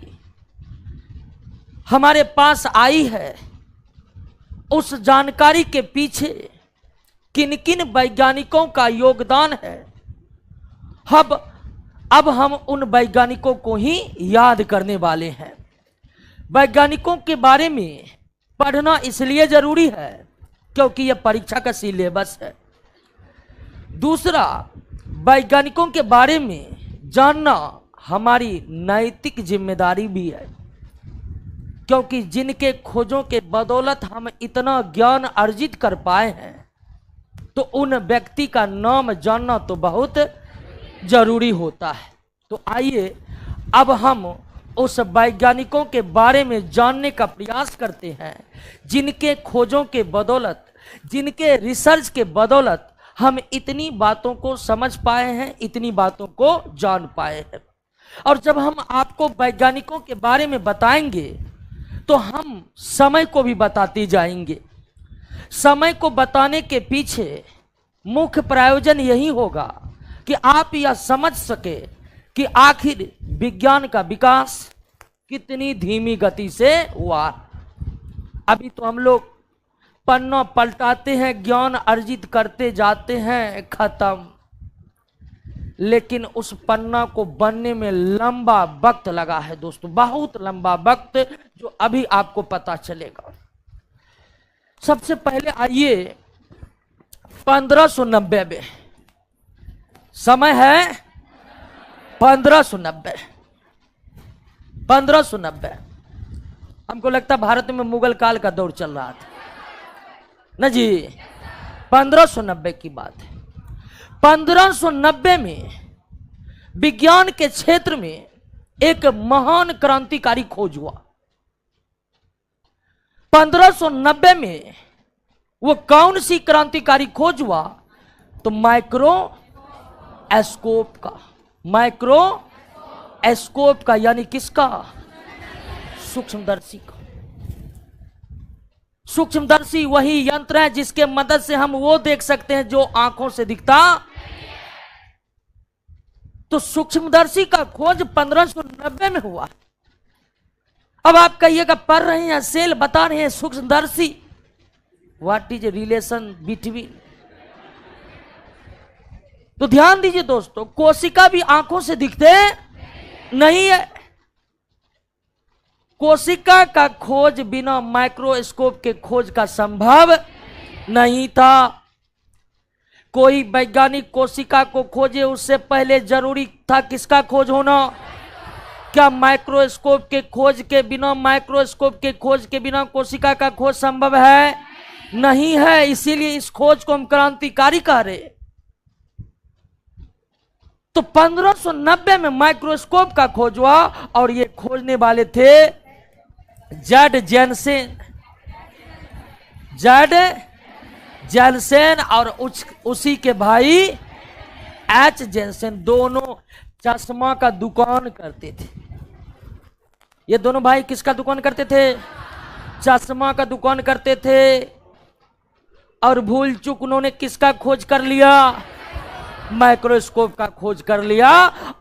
हमारे पास आई है, उस जानकारी के पीछे किन किन वैज्ञानिकों का योगदान है, अब हम उन वैज्ञानिकों को ही याद करने वाले हैं। वैज्ञानिकों के बारे में पढ़ना इसलिए जरूरी है क्योंकि यह परीक्षा का सिलेबस है। दूसरा, वैज्ञानिकों के बारे में जानना हमारी नैतिक जिम्मेदारी भी है, क्योंकि जिनके खोजों के बदौलत हम इतना ज्ञान अर्जित कर पाए हैं, तो उन व्यक्ति का नाम जानना तो बहुत जरूरी होता है। तो आइए अब हम उस वैज्ञानिकों के बारे में जानने का प्रयास करते हैं जिनके खोजों के बदौलत, जिनके रिसर्च के बदौलत हम इतनी बातों को समझ पाए हैं, इतनी बातों को जान पाए हैं। और जब हम आपको वैज्ञानिकों के बारे में बताएंगे तो हम समय को भी बताते जाएंगे। समय को बताने के पीछे मुख्य प्रयोजन यही होगा कि आप यह समझ सके कि आखिर विज्ञान का विकास कितनी धीमी गति से हुआ। अभी तो हम लोग पन्ना पलटाते हैं, ज्ञान अर्जित करते जाते हैं, खत्म। लेकिन उस पन्ना को बनने में लंबा वक्त लगा है दोस्तों, बहुत लंबा वक्त, जो अभी आपको पता चलेगा। सबसे पहले आइए 1590 में, समय है 1590। 1590 हमको लगता भारत में मुगल काल का दौर चल रहा था ना जी। 1590 की बात है। 1590 में विज्ञान के क्षेत्र में एक महान क्रांतिकारी खोज हुआ। 1590 में वो कौन सी क्रांतिकारी खोज हुआ? तो माइक्रोस्कोप का। माइक्रोस्कोप का यानी किसका? सूक्ष्मदर्शी का। सूक्ष्मदर्शी वही यंत्र है जिसके मदद से हम वो देख सकते हैं जो आंखों से दिखता। तो सूक्ष्मदर्शी का खोज 1590 में हुआ। अब आप कहिएगा पढ़ रहे हैं, सेल बता रहे हैं सूक्ष्मदर्शी, व्हाट इज रिलेशन बिटवीन। तो ध्यान दीजिए दोस्तों, कोशिका भी आंखों से दिखते नहीं है। कोशिका का खोज बिना माइक्रोस्कोप के खोज का संभव नहीं था। कोई वैज्ञानिक कोशिका को खोजे उससे पहले जरूरी था किसका खोज होना? क्या माइक्रोस्कोप के खोज के बिना, माइक्रोस्कोप के खोज के बिना कोशिका का खोज संभव है? नहीं है, इसीलिए इस खोज को हम क्रांतिकारी कह रहे। तो 1590 में माइक्रोस्कोप का खोज हुआ और ये खोजने वाले थे जेड जेनसेन। जेड जेनसेन और उसी के भाई एच जेनसेन, दोनों चश्मा का दुकान करते थे। ये दोनों भाई किसका दुकान करते थे? चश्मा का दुकान करते थे। और भूल चूक उन्होंने किसका खोज कर लिया? माइक्रोस्कोप का खोज कर लिया।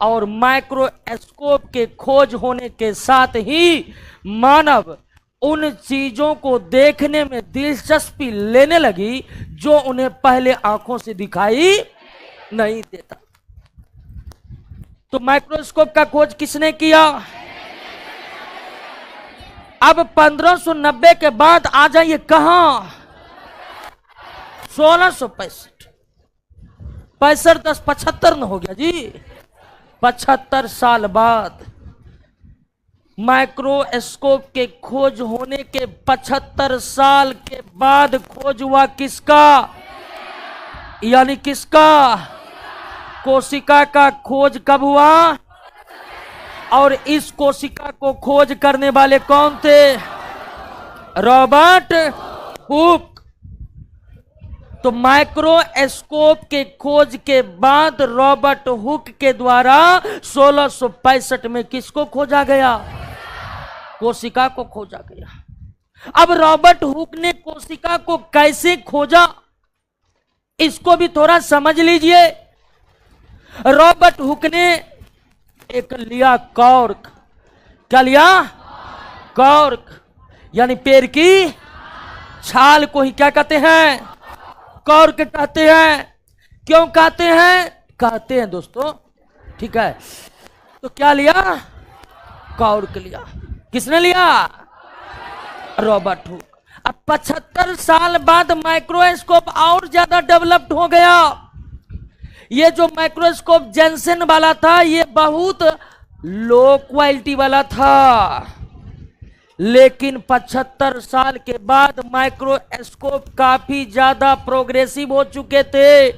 और माइक्रोस्कोप के खोज होने के साथ ही मानव उन चीजों को देखने में दिलचस्पी लेने लगी जो उन्हें पहले आंखों से दिखाई नहीं देता। तो माइक्रोस्कोप का खोज किसने किया? अब 1590 के बाद आ जाइए कहां? 1665। 65 10 75 न हो गया जी। 75 साल बाद माइक्रोस्कोप के खोज होने के 75 साल के बाद खोज हुआ किसका? यानी किसका? कोशिका का खोज कब हुआ? और इस कोशिका को खोज करने वाले कौन थे? Robert Hooke. तो माइक्रोस्कोप के खोज के बाद रॉबर्ट हुक के द्वारा 1665 में किसको खोजा गया? कोशिका को खोजा गया। अब रॉबर्ट हुक ने कोशिका को कैसे खोजा, इसको भी थोड़ा समझ लीजिए। रॉबर्ट हुक ने एक लिया कॉर्क। क्या लिया? कॉर्क, यानी पेड़ की छाल को ही क्या कहते हैं? कॉर्क कहते हैं। क्यों कहते हैं? कहते हैं दोस्तों, ठीक है। तो क्या लिया? कॉर्क लिया। किसने लिया? Robert Hooke. अब 75 साल बाद माइक्रोस्कोप और ज्यादा डेवलप्ड हो गया। ये जो माइक्रोस्कोप जेनसेन वाला था ये बहुत लो क्वालिटी वाला था, लेकिन 75 साल के बाद माइक्रोस्कोप काफी ज्यादा प्रोग्रेसिव हो चुके थे।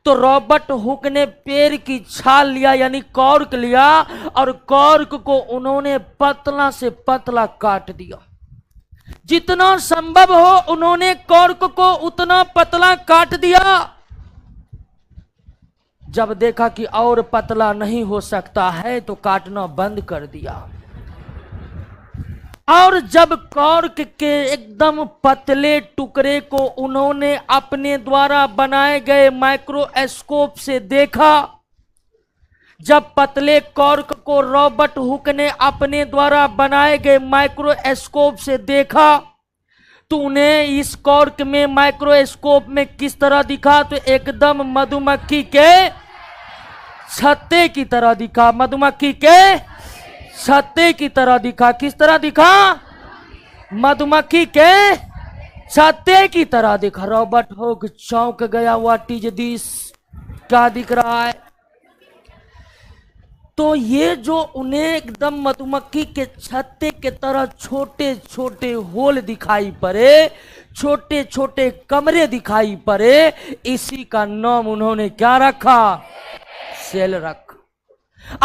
तो रॉबर्ट हुक ने पेड़ की छाल लिया यानी कॉर्क लिया और कॉर्क को उन्होंने पतला से पतला काट दिया। जितना संभव हो उन्होंने कॉर्क को उतना पतला काट दिया। जब देखा कि और पतला नहीं हो सकता है तो काटना बंद कर दिया। और जब कॉर्क के एकदम पतले टुकड़े को उन्होंने अपने द्वारा बनाए गए माइक्रोस्कोप से देखा, जब पतले कॉर्क को रॉबर्ट हुक ने अपने द्वारा बनाए गए माइक्रोस्कोप से देखा तो उन्हें इस कॉर्क में माइक्रोस्कोप में किस तरह दिखा? तो एकदम मधुमक्खी के छत्ते की तरह दिखा। मधुमक्खी के छत्ते की तरह दिखा। किस तरह दिखा? मधुमक्खी के छत्ते की तरह दिखा। रॉबर्ट हुक चौंक गया। What is this? क्या दिख रहा है? तो ये जो उन्हें एकदम मधुमक्खी के छत्ते के तरह छोटे छोटे होल दिखाई पड़े, छोटे छोटे कमरे दिखाई पड़े, इसी का नाम उन्होंने क्या रखा? सेल रखा।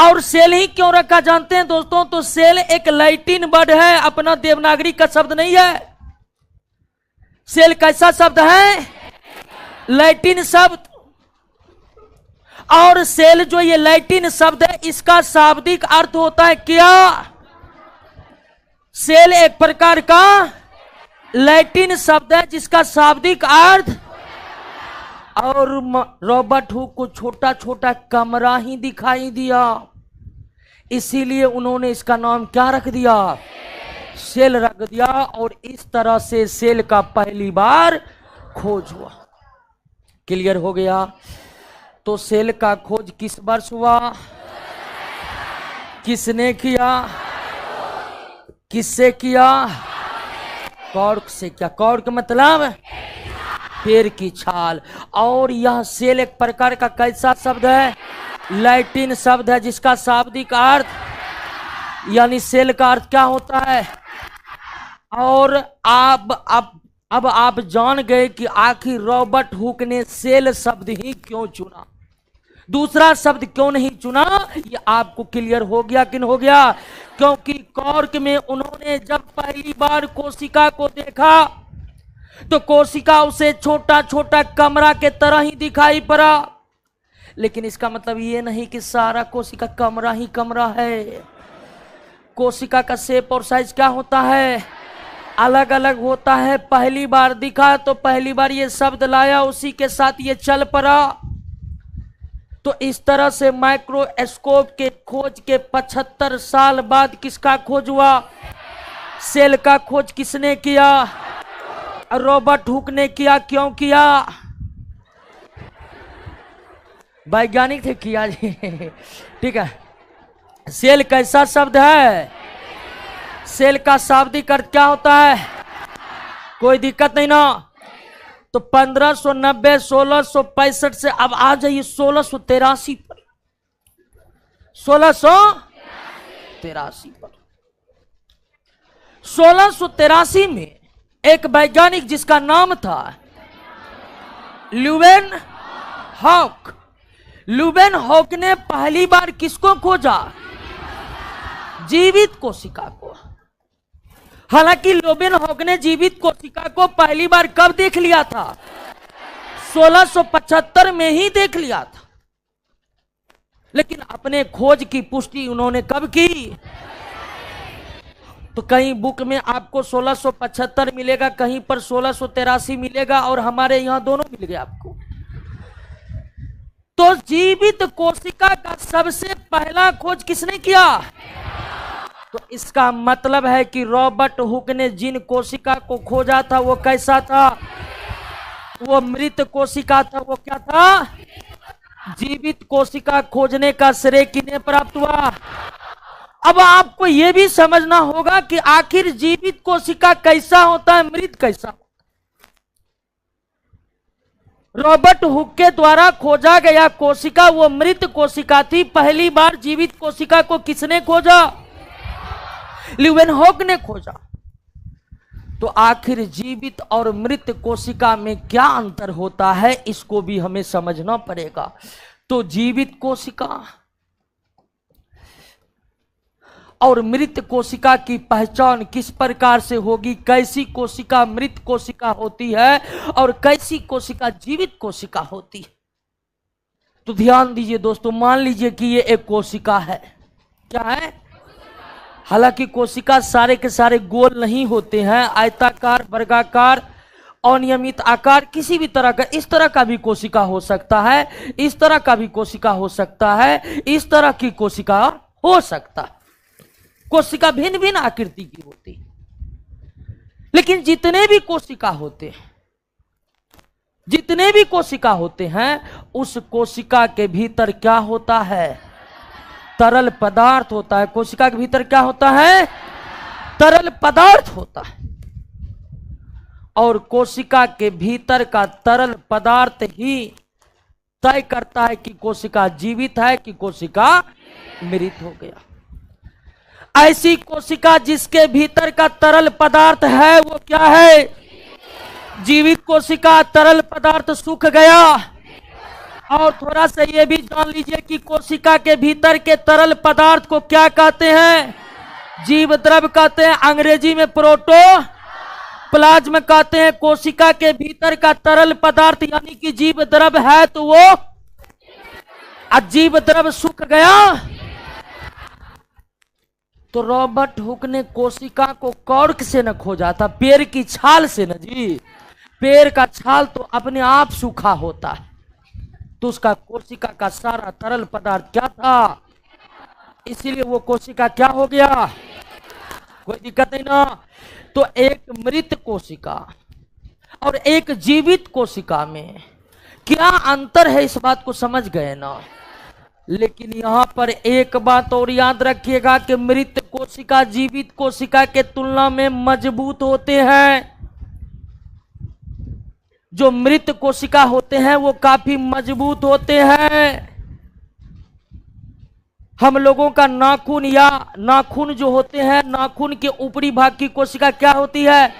और सेल ही क्यों रखा जानते हैं दोस्तों? तो सेल एक लैटिन वर्ड है, अपना देवनागरी का शब्द नहीं है। सेल कैसा शब्द है? लैटिन शब्द। और सेल जो ये लैटिन शब्द है इसका शाब्दिक अर्थ होता है क्या? सेल एक प्रकार का लैटिन शब्द है जिसका शाब्दिक अर्थ, और रॉबर्ट हुक को छोटा छोटा कमरा ही दिखाई दिया, इसीलिए उन्होंने इसका नाम क्या रख दिया? सेल रख दिया। और इस तरह से सेल का पहली बार खोज हुआ। क्लियर हो गया? तो सेल का खोज किस वर्ष हुआ? किसने किया? किससे किया? कॉर्क से किया। कॉर्क मतलब पेड़ की छाल। और यह सेल एक प्रकार का कैसा शब्द है? लैटिन शब्द है जिसका शाब्दिक अर्थ, यानी सेल का अर्थ क्या होता है? और अब अब आप जान गए कि आखिर रॉबर्ट हुक ने सेल शब्द ही क्यों चुना, दूसरा शब्द क्यों नहीं चुना। ये आपको क्लियर हो गया कि नहीं हो गया? क्योंकि कॉर्क में उन्होंने जब पहली बार कोशिका को देखा तो कोशिका उसे छोटा छोटा कमरा के तरह ही दिखाई पड़ा, लेकिन इसका मतलब ये नहीं कि सारा कोशिका कमरा ही कमरा है। कोशिका का शेप और साइज क्या होता है? अलग अलग होता है। पहली बार दिखा तो पहली बार ये शब्द लाया, उसी के साथ ये चल पड़ा। तो इस तरह से माइक्रोस्कोप के खोज के 75 साल बाद किसका खोज हुआ? सेल का खोज किसने किया? रॉबर्ट हुक ने किया। क्यों किया? वैज्ञानिक थे, किया जी। ठीक है। सेल कैसा शब्द है? सेल का शाब्दिक अर्थ क्या होता है? कोई दिक्कत नहीं ना? तो 1590 1665 से अब आ जाइए 1683 पर। 1683 पर 1683 में एक वैज्ञानिक जिसका नाम था ल्यूवेन हॉक। ल्यूवेन हॉक ने पहली बार किसको खोजा? जीवित कोशिका को। हालांकि ल्यूवेन हॉक ने जीवित कोशिका को पहली बार कब देख लिया था? 1675 में ही देख लिया था, लेकिन अपने खोज की पुष्टि उन्होंने कब की? तो कहीं बुक में आपको 1675 मिलेगा, कहीं पर 1683 मिलेगा, और हमारे यहां दोनों मिल गए आपको। तो जीवित कोशिका का सबसे पहला खोज किसने किया? तो इसका मतलब है कि रॉबर्ट हुक ने जिन कोशिका को खोजा था वो कैसा था? वो मृत कोशिका था। वो क्या था? जीवित कोशिका खोजने का श्रेय किन्हें प्राप्त हुआ? अब आपको यह भी समझना होगा कि आखिर जीवित कोशिका कैसा होता है, मृत कैसा? रॉबर्ट हुक के द्वारा खोजा गया कोशिका वो मृत कोशिका थी। पहली बार जीवित कोशिका को किसने खोजा? ल्यूवेन हॉक ने खोजा। तो आखिर जीवित और मृत कोशिका में क्या अंतर होता है, इसको भी हमें समझना पड़ेगा। तो जीवित कोशिका और मृत कोशिका की पहचान किस प्रकार से होगी? कैसी कोशिका मृत कोशिका होती है और कैसी कोशिका जीवित कोशिका होती है? तो ध्यान दीजिए दोस्तों, मान लीजिए कि ये एक कोशिका है। क्या है? हालांकि कोशिका सारे के सारे गोल नहीं होते हैं, आयताकार, वर्गाकार, अनियमित आकार, किसी भी तरह का। इस तरह का भी कोशिका हो सकता है, इस तरह का भी कोशिका हो सकता है, इस तरह की कोशिका हो सकता है। कोशिका भिन्न भिन्न आकृति की होती है, लेकिन जितने भी कोशिका होते हैं उस कोशिका के भीतर क्या होता है? तरल पदार्थ होता है। कोशिका के भीतर क्या होता है? तरल पदार्थ होता है। और कोशिका के भीतर का तरल पदार्थ ही तय करता है कि कोशिका जीवित है कि कोशिका मृत हो गया। ऐसी कोशिका जिसके भीतर का तरल पदार्थ है वो क्या है? जीवित कोशिका। तरल पदार्थ सूख गया। और थोड़ा सा ये भी जान लीजिए कि कोशिका के भीतर के तरल पदार्थ को क्या कहते हैं? जीव द्रव कहते हैं। अंग्रेजी में प्रोटोप्लाज्म कहते हैं। कोशिका के भीतर का तरल पदार्थ यानी कि जीव द्रव है, तो वो अजीव द्रव सूख गया। तो रॉबर्ट हुक ने कोशिका को कॉर्क से न खोजा था, पेड़ की छाल से न जी। पेड़ का छाल तो अपने आप सूखा होता है, तो उसका कोशिका का सारा तरल पदार्थ क्या था? इसीलिए वो कोशिका क्या हो गया? कोई दिक्कत नहीं ना? तो एक मृत कोशिका और एक जीवित कोशिका में क्या अंतर है, इस बात को समझ गए ना? लेकिन यहां पर एक बात और याद रखिएगा कि मृत कोशिका जीवित कोशिका के तुलना में मजबूत होते हैं। जो मृत कोशिका होते हैं वो काफी मजबूत होते हैं। हम लोगों का नाखून या नाखून जो होते हैं, नाखून के ऊपरी भाग की कोशिका क्या होती है?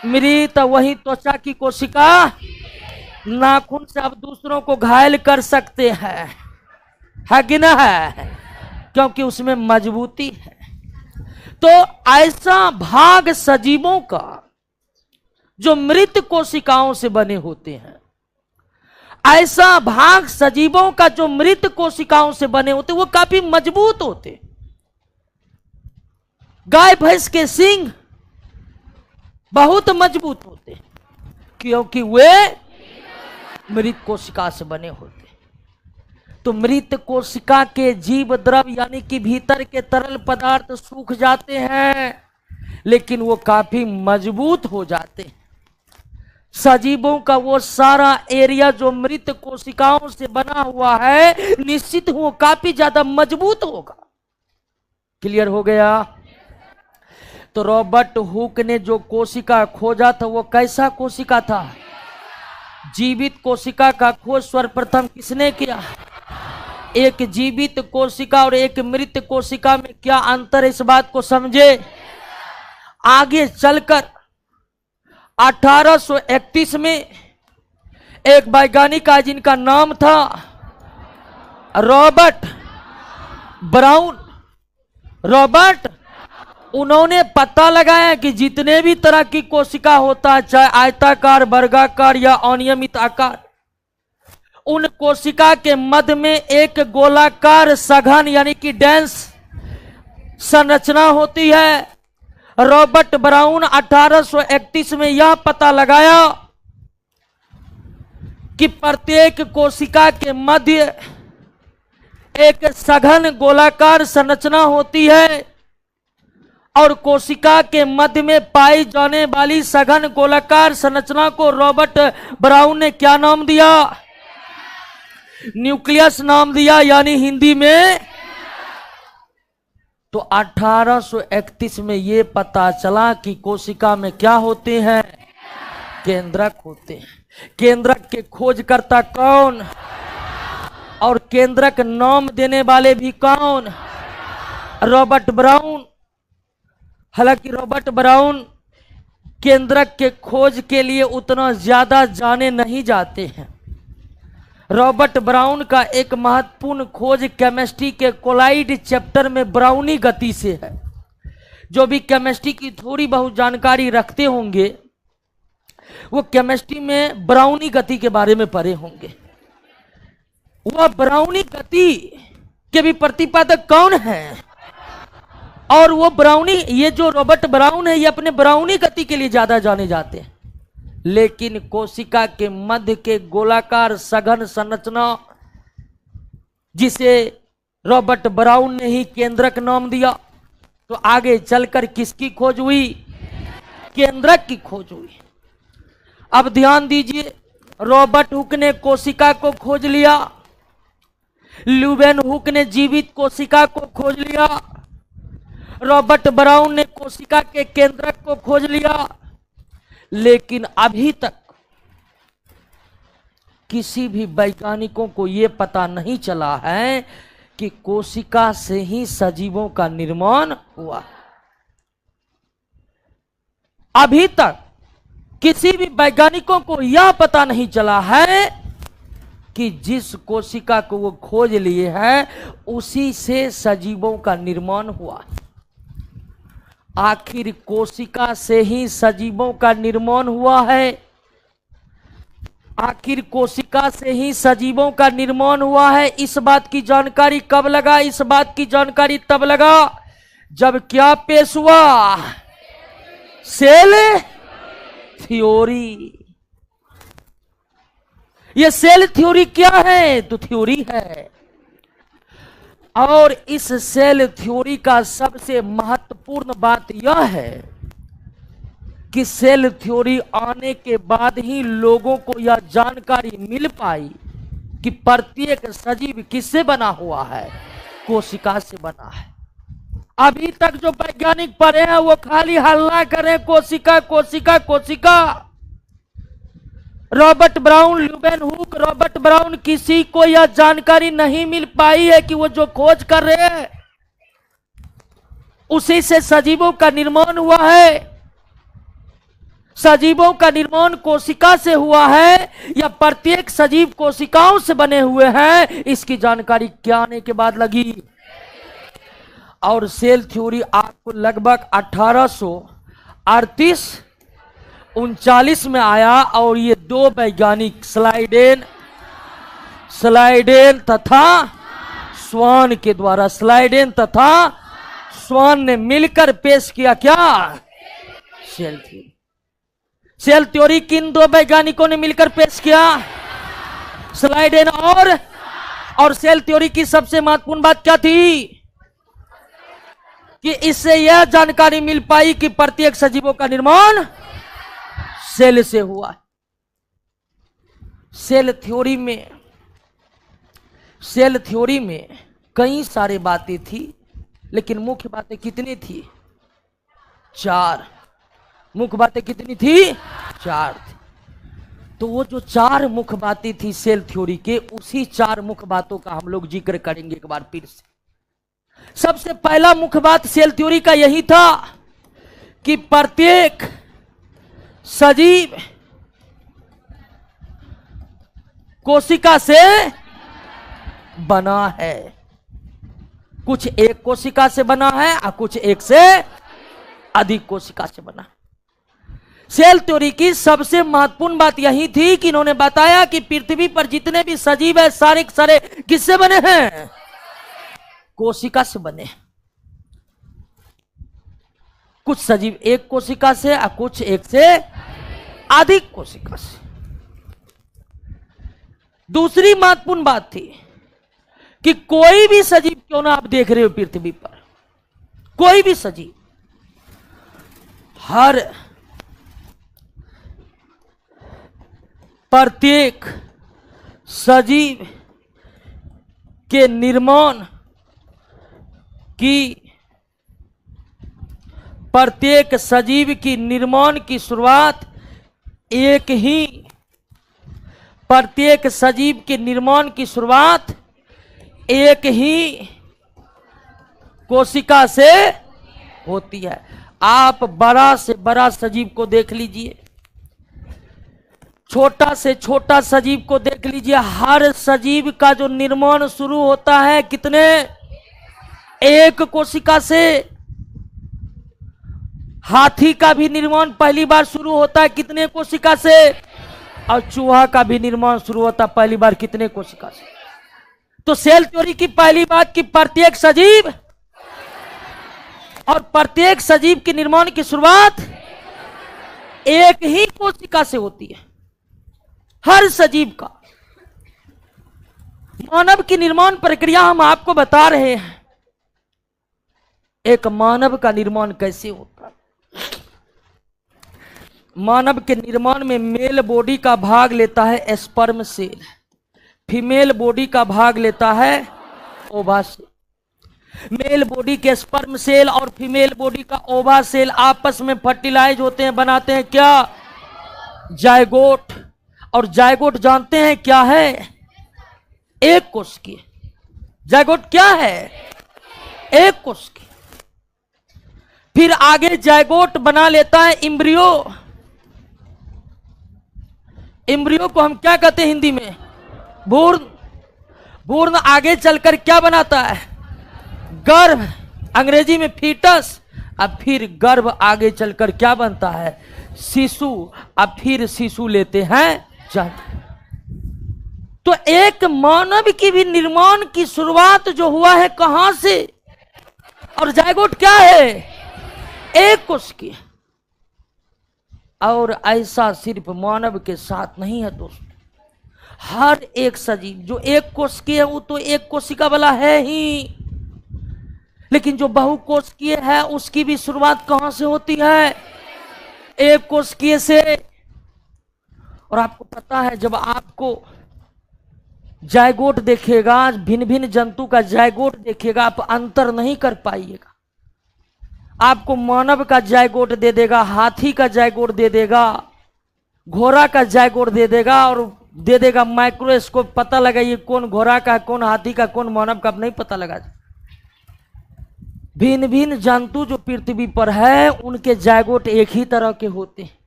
मृत वही त्वचा की कोशिका, नाखून से आप दूसरों को घायल कर सकते हैं, है कि ना है, क्योंकि उसमें मजबूती है। तो ऐसा भाग सजीवों का जो मृत कोशिकाओं से बने होते हैं, ऐसा भाग सजीवों का जो मृत कोशिकाओं से बने होते, वो काफी मजबूत होते। गाय भैंस के सींग बहुत मजबूत होते क्योंकि वे मृत कोशिका से बने होते। तो मृत कोशिका के जीव द्रव यानी कि भीतर के तरल पदार्थ सूख जाते हैं, लेकिन वो काफी मजबूत हो जाते हैं। सजीवों का वो सारा एरिया जो मृत कोशिकाओं से बना हुआ है, निश्चित वो काफी ज्यादा मजबूत होगा। क्लियर हो गया? तो रॉबर्ट हुक ने जो कोशिका खोजा था वो कैसा कोशिका था? जीवित कोशिका का खोज सर्वप्रथम किसने किया? एक जीवित कोशिका और एक मृत कोशिका में क्या अंतर है, इस बात को समझे। आगे चलकर 1831 में एक वैज्ञानिक आया जिनका नाम था रॉबर्ट ब्राउन। रॉबर्ट, उन्होंने पता लगाया कि जितने भी तरह की कोशिका होता है, चाहे आयताकार, वर्गाकार या अनियमित आकार, उन कोशिका के मध्य में एक गोलाकार सघन यानी कि डेंस संरचना होती है। रॉबर्ट ब्राउन 1831 में यह पता लगाया कि प्रत्येक कोशिका के मध्य एक सघन गोलाकार संरचना होती है और कोशिका के मध्य में पाई जाने वाली सघन गोलाकार संरचना को रॉबर्ट ब्राउन ने क्या नाम दिया? न्यूक्लियस नाम दिया, यानी हिंदी में। तो 1831 में यह पता चला कि कोशिका में क्या होते हैं? केंद्रक होते हैं। केंद्रक के खोजकर्ता कौन? और केंद्रक नाम देने वाले भी कौन? Robert brown. हालांकि रॉबर्ट ब्राउन केंद्रक के खोज के लिए उतना ज्यादा जाने नहीं जाते हैं। रॉबर्ट ब्राउन का एक महत्वपूर्ण खोज केमिस्ट्री के कोलाइड चैप्टर में ब्राउनी गति से है। जो भी केमिस्ट्री की थोड़ी बहुत जानकारी रखते होंगे वो केमिस्ट्री में ब्राउनी गति के बारे में पढ़े होंगे। वह ब्राउनी गति के भी प्रतिपादक कौन है? और वो ब्राउनी, ये जो रॉबर्ट ब्राउन है, ये अपने ब्राउनी गति के लिए ज्यादा जाने जाते हैं। लेकिन कोशिका के मध्य के गोलाकार सघन संरचना, जिसे रॉबर्ट ब्राउन ने ही केंद्रक नाम दिया, तो आगे चलकर किसकी खोज हुई? केंद्रक की खोज हुई। अब ध्यान दीजिए, रॉबर्ट हुक ने कोशिका को खोज लिया, ल्यूवेन हुक ने जीवित कोशिका को खोज लिया, रॉबर्ट ब्राउन ने कोशिका के केंद्रक को खोज लिया, लेकिन अभी तक किसी भी वैज्ञानिकों को यह पता नहीं चला है कि कोशिका से ही सजीवों का निर्माण हुआ। अभी तक किसी भी वैज्ञानिकों को यह पता नहीं चला है कि जिस कोशिका को वो खोज लिए हैं उसी से सजीवों का निर्माण हुआ। आखिर कोशिका से ही सजीवों का निर्माण हुआ है। आखिर कोशिका से ही सजीवों का निर्माण हुआ है। इस बात की जानकारी कब लगा? इस बात की जानकारी तब लगा जब क्या पेश हुआ? Cell theory. ये सेल थ्योरी क्या है? तो थ्योरी है, और इस सेल थ्योरी का सबसे महत्वपूर्ण बात यह है कि सेल थ्योरी आने के बाद ही लोगों को यह जानकारी मिल पाई कि प्रत्येक सजीव किससे बना हुआ है? कोशिका से बना है। अभी तक जो वैज्ञानिक पढ़े हैं वो खाली हल्ला करें कोशिका कोशिका कोशिका। Robert brown, Leeuwen hook, Robert brown, किसी को यह जानकारी नहीं मिल पाई है कि वो जो खोज कर रहे हैं उसी से सजीवों का निर्माण हुआ है। सजीवों का निर्माण कोशिका से हुआ है या प्रत्येक सजीव कोशिकाओं से बने हुए हैं, इसकी जानकारी क्या आने के बाद लगी। और सेल थ्योरी आपको लगभग 1838-39 में आया और ये दो वैज्ञानिक स्लाइडेन तथा स्वान के द्वारा, स्लाइडेन तथा स्वान ने मिलकर पेश किया क्या, सेल थ्योरी। सेल थ्योरी किन दो वैज्ञानिकों ने मिलकर पेश किया, स्लाइडेन और सेल थ्योरी की सबसे महत्वपूर्ण बात क्या थी कि इससे यह जानकारी मिल पाई कि प्रत्येक सजीवों का निर्माण सेल से हुआ है। सेल थ्योरी में कई सारी बातें थी, लेकिन मुख्य बातें कितनी थी, 4। मुख्य बातें कितनी थी, 4 थी। तो वो जो 4 मुख्य बातें थी सेल थ्योरी के, उसी 4 मुख्य बातों का हम लोग जिक्र करेंगे एक बार फिर से। सबसे पहला मुख्य बात सेल थ्योरी का यही था कि प्रत्येक सजीव कोशिका से बना है। कुछ एक कोशिका से बना है और कुछ एक से अधिक कोशिका से बना है। सेल थ्योरी की सबसे महत्वपूर्ण बात यही थी कि इन्होंने बताया कि पृथ्वी पर जितने भी सजीव है सारे सारे किससे बने हैं, कोशिका से बने। कुछ सजीव एक कोशिका से और कुछ एक से अधिक कोशिका से। दूसरी महत्वपूर्ण बात थी कि कोई भी सजीव क्यों ना आप देख रहे हो पृथ्वी पर, कोई भी सजीव, हर प्रत्येक सजीव के निर्माण की, प्रत्येक सजीव की निर्माण की शुरुआत एक ही, प्रत्येक सजीव के निर्माण की शुरुआत एक ही कोशिका से होती है। आप बड़ा से बड़ा सजीव को देख लीजिए, छोटा से छोटा सजीव को देख लीजिए, हर सजीव का जो निर्माण शुरू होता है कितने, एक कोशिका से। हाथी का भी निर्माण पहली बार शुरू होता है कितने कोशिका से, और चूहा का भी निर्माण शुरू होता है पहली बार कितने कोशिका से। तो सेल थ्योरी की पहली बात कि प्रत्येक सजीव, और प्रत्येक सजीव के निर्माण की शुरुआत एक ही कोशिका से होती है, हर सजीव का। मानव की निर्माण प्रक्रिया हम आपको बता रहे हैं, एक मानव का निर्माण कैसे होता है। मानव के निर्माण में मेल बॉडी का भाग लेता है स्पर्म सेल, फीमेल बॉडी का भाग लेता है ओवा सेल। मेल बॉडी के स्पर्म सेल और फीमेल बॉडी का ओवा सेल आपस में फर्टिलाइज होते हैं, बनाते हैं क्या, जायगोट। और जायगोट जानते हैं क्या है, एक कोशिकीय। जायगोट क्या है, एक कोशिकीय। फिर आगे जायगोट बना लेता है इम्ब्रियो। इम्ब्रियो को हम क्या कहते हैं हिंदी में, भ्रूण। भ्रूण आगे चलकर क्या बनाता है, गर्भ, अंग्रेजी में फीटस। अब फिर गर्भ आगे चलकर क्या बनता है, शिशु। अब फिर शिशु लेते हैं जन्म। तो एक मानव की भी निर्माण की शुरुआत जो हुआ है कहां से, और जायगोट क्या है, एक कोशिकीय। और ऐसा सिर्फ मानव के साथ नहीं है दोस्तों, हर एक सजीव जो एक कोशिकीय है वो तो एक कोशिका वाला है ही, लेकिन जो बहुकोशिकीय है उसकी भी शुरुआत कहां से होती है, एक कोशिकीय से। और आपको पता है जब आपको जायगोट देखेगा, भिन्न भिन्न जंतु का जायगोट देखेगा, आप अंतर नहीं कर पाइएगा। आपको मानव का जायगोट दे देगा, हाथी का जायगोट दे देगा, घोड़ा का जायगोट दे देगा, और दे देगा माइक्रोस्कोप, पता लगाइए कौन घोड़ा का, कौन हाथी का, कौन मानव का, नहीं पता लगा। भिन्न भिन्न जंतु जो पृथ्वी पर है उनके जायगोट एक ही तरह के होते हैं,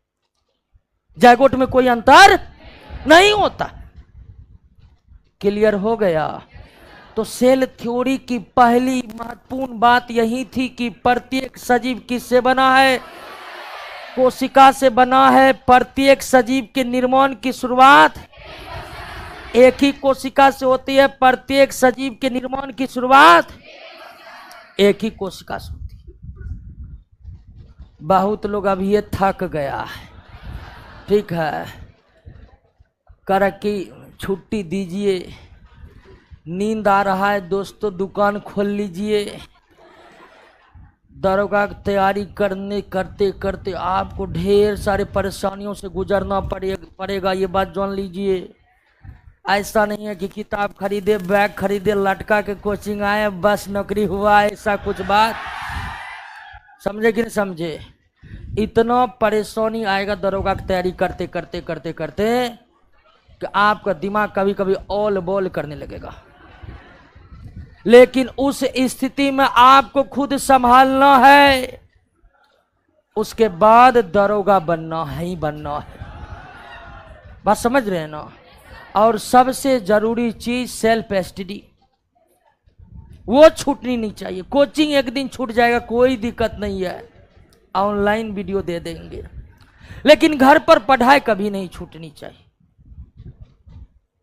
जायगोट में कोई अंतर नहीं होता। क्लियर हो गया? तो सेल थ्योरी की पहली महत्वपूर्ण बात यही थी कि प्रत्येक सजीव किससे बना है? कोशिका से बना है। प्रत्येक सजीव के निर्माण की शुरुआत एक ही कोशिका से होती है। प्रत्येक सजीव के निर्माण की शुरुआत एक ही कोशिका से होती है। बहुत लोग अभी ये थक गया है, ठीक है, कर कि छुट्टी दीजिए, नींद आ रहा है दोस्तों, दुकान खोल लीजिए। दरोगा की तैयारी करते करते आपको ढेर सारे परेशानियों से गुजरना पड़ेगा, ये बात जान लीजिए। ऐसा नहीं है कि किताब खरीदे, बैग खरीदे, लटका के कोचिंग आए, बस नौकरी हुआ, ऐसा कुछ बात समझे कि नहीं समझे? इतना परेशानी आएगा दरोगा की तैयारी करते करते करते करते कि आपका दिमाग कभी कभी ऑल बॉल करने लगेगा। लेकिन उस स्थिति में आपको खुद संभालना है, उसके बाद दरोगा बनना है ही बनना है। बात समझ रहे हैं ना? और सबसे जरूरी चीज सेल्फ स्टडी, वो छूटनी नहीं चाहिए। कोचिंग एक दिन छूट जाएगा, कोई दिक्कत नहीं है, ऑनलाइन वीडियो दे देंगे, लेकिन घर पर पढ़ाई कभी नहीं छूटनी चाहिए।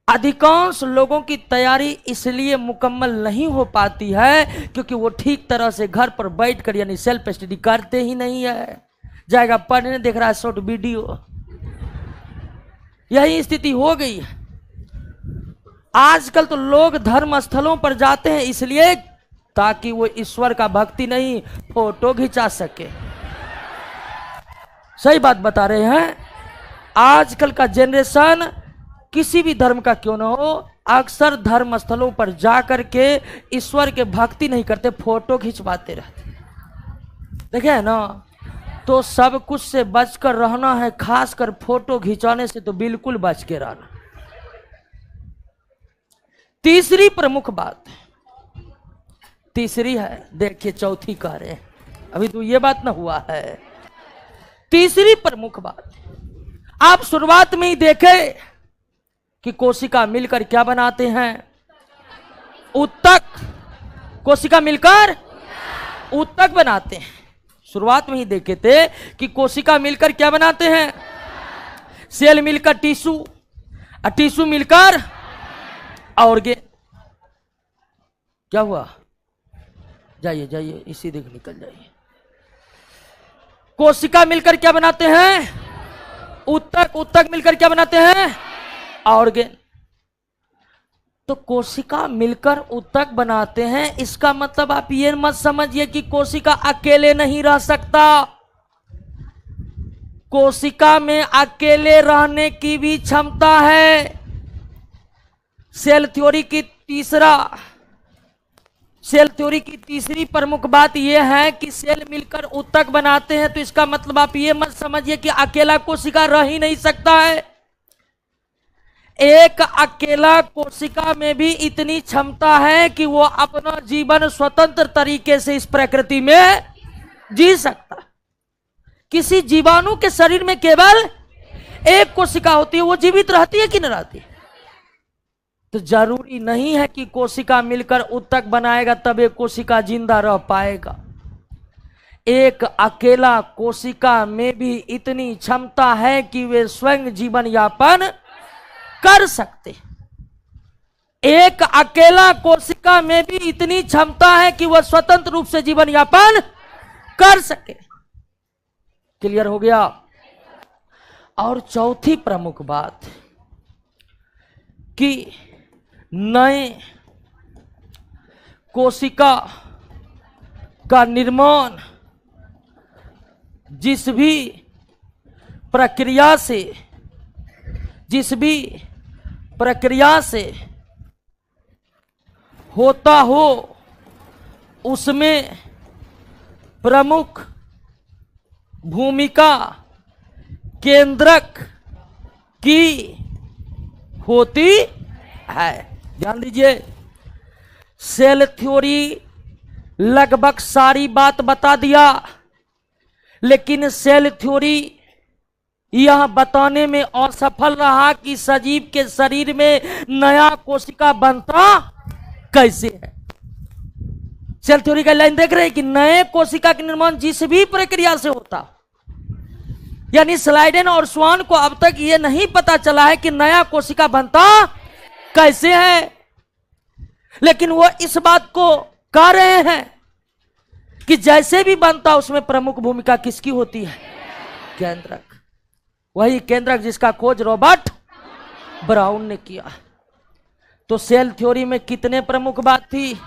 अधिकांश लोगों की तैयारी इसलिए मुकम्मल नहीं हो पाती है क्योंकि वो ठीक तरह से घर पर बैठकर यानी सेल्फ स्टडी करते ही नहीं है। जाएगा पढ़ने, देख रहा है शॉर्ट वीडियो। यही स्थिति हो गई है। आजकल तो लोग धर्म स्थलों पर जाते हैं इसलिए ताकि वो ईश्वर का भक्ति नहीं, फोटो खिंचा सके। सही बात बता रहे हैं। आजकल का जनरेशन किसी भी धर्म का क्यों ना हो, अक्सर धर्म स्थलों पर जाकर के ईश्वर के भक्ति नहीं करते, फोटो खिंचवाते रहते। देखे है ना? तो सब कुछ से बचकर रहना है, खासकर फोटो खिंचाने से तो बिल्कुल बच के रहना। तीसरी प्रमुख बात, तीसरी है, देखिए चौथी कह रहे हैं, अभी तो ये बात ना हुआ है। तीसरी प्रमुख बात, आप शुरुआत में ही देखे कि कोशिका मिलकर क्या बनाते हैं? उत्तक। कोशिका मिलकर उत्तक बनाते हैं। शुरुआत में ही देखे थे कि कोशिका मिलकर क्या बनाते हैं? सेल मिलकर टिश्यू, और टिश्यू मिलकर ऑर्गेन। क्या हुआ? जाइए जाइए, इसी देख निकल जाइए। कोशिका मिलकर क्या बनाते हैं? उत्तक। उत्तक मिलकर क्या बनाते हैं? ऑर्गेन। तो कोशिका मिलकर उत्तक बनाते हैं, इसका मतलब आप ये मत समझिए कि कोशिका अकेले नहीं रह सकता। कोशिका में अकेले रहने की भी क्षमता है। सेल थ्योरी की तीसरी प्रमुख बात यह है कि सेल मिलकर उत्तक बनाते हैं, तो इसका मतलब आप ये मत समझिए कि अकेला कोशिका रह ही नहीं सकता है। एक अकेला कोशिका में भी इतनी क्षमता है कि वो अपना जीवन स्वतंत्र तरीके से इस प्रकृति में जी सकता। किसी जीवाणु के शरीर में केवल एक कोशिका होती है, वो जीवित रहती है कि नहीं रहती? तो जरूरी नहीं है कि कोशिका मिलकर उत्तक बनाएगा तब एक कोशिका जिंदा रह पाएगा। एक अकेला कोशिका में भी इतनी क्षमता है कि वे स्वयं जीवन यापन कर सकते। एक अकेला कोशिका में भी इतनी क्षमता है कि वह स्वतंत्र रूप से जीवन यापन कर सके। क्लियर हो गया? और चौथी प्रमुख बात कि नए कोशिका का निर्माण जिस भी प्रक्रिया से होता हो, उसमें प्रमुख भूमिका केंद्रक की होती है। ध्यान दीजिए, सेल थ्योरी लगभग सारी बात बता दिया, लेकिन सेल थ्योरी यह बताने में असफल रहा कि सजीव के शरीर में नया कोशिका बनता कैसे है। सेल थ्योरी का लाइन देख रहे हैं कि नए कोशिका का निर्माण जिस भी प्रक्रिया से होता, यानी स्लाइडेन और स्वान को अब तक यह नहीं पता चला है कि नया कोशिका बनता कैसे है, लेकिन वो इस बात को कह रहे हैं कि जैसे भी बनता उसमें प्रमुख भूमिका किसकी होती है? केंद्रक। वही केंद्रक जिसका खोज रॉबर्ट ब्राउन ने किया। तो सेल थ्योरी में कितने प्रमुख बात थी?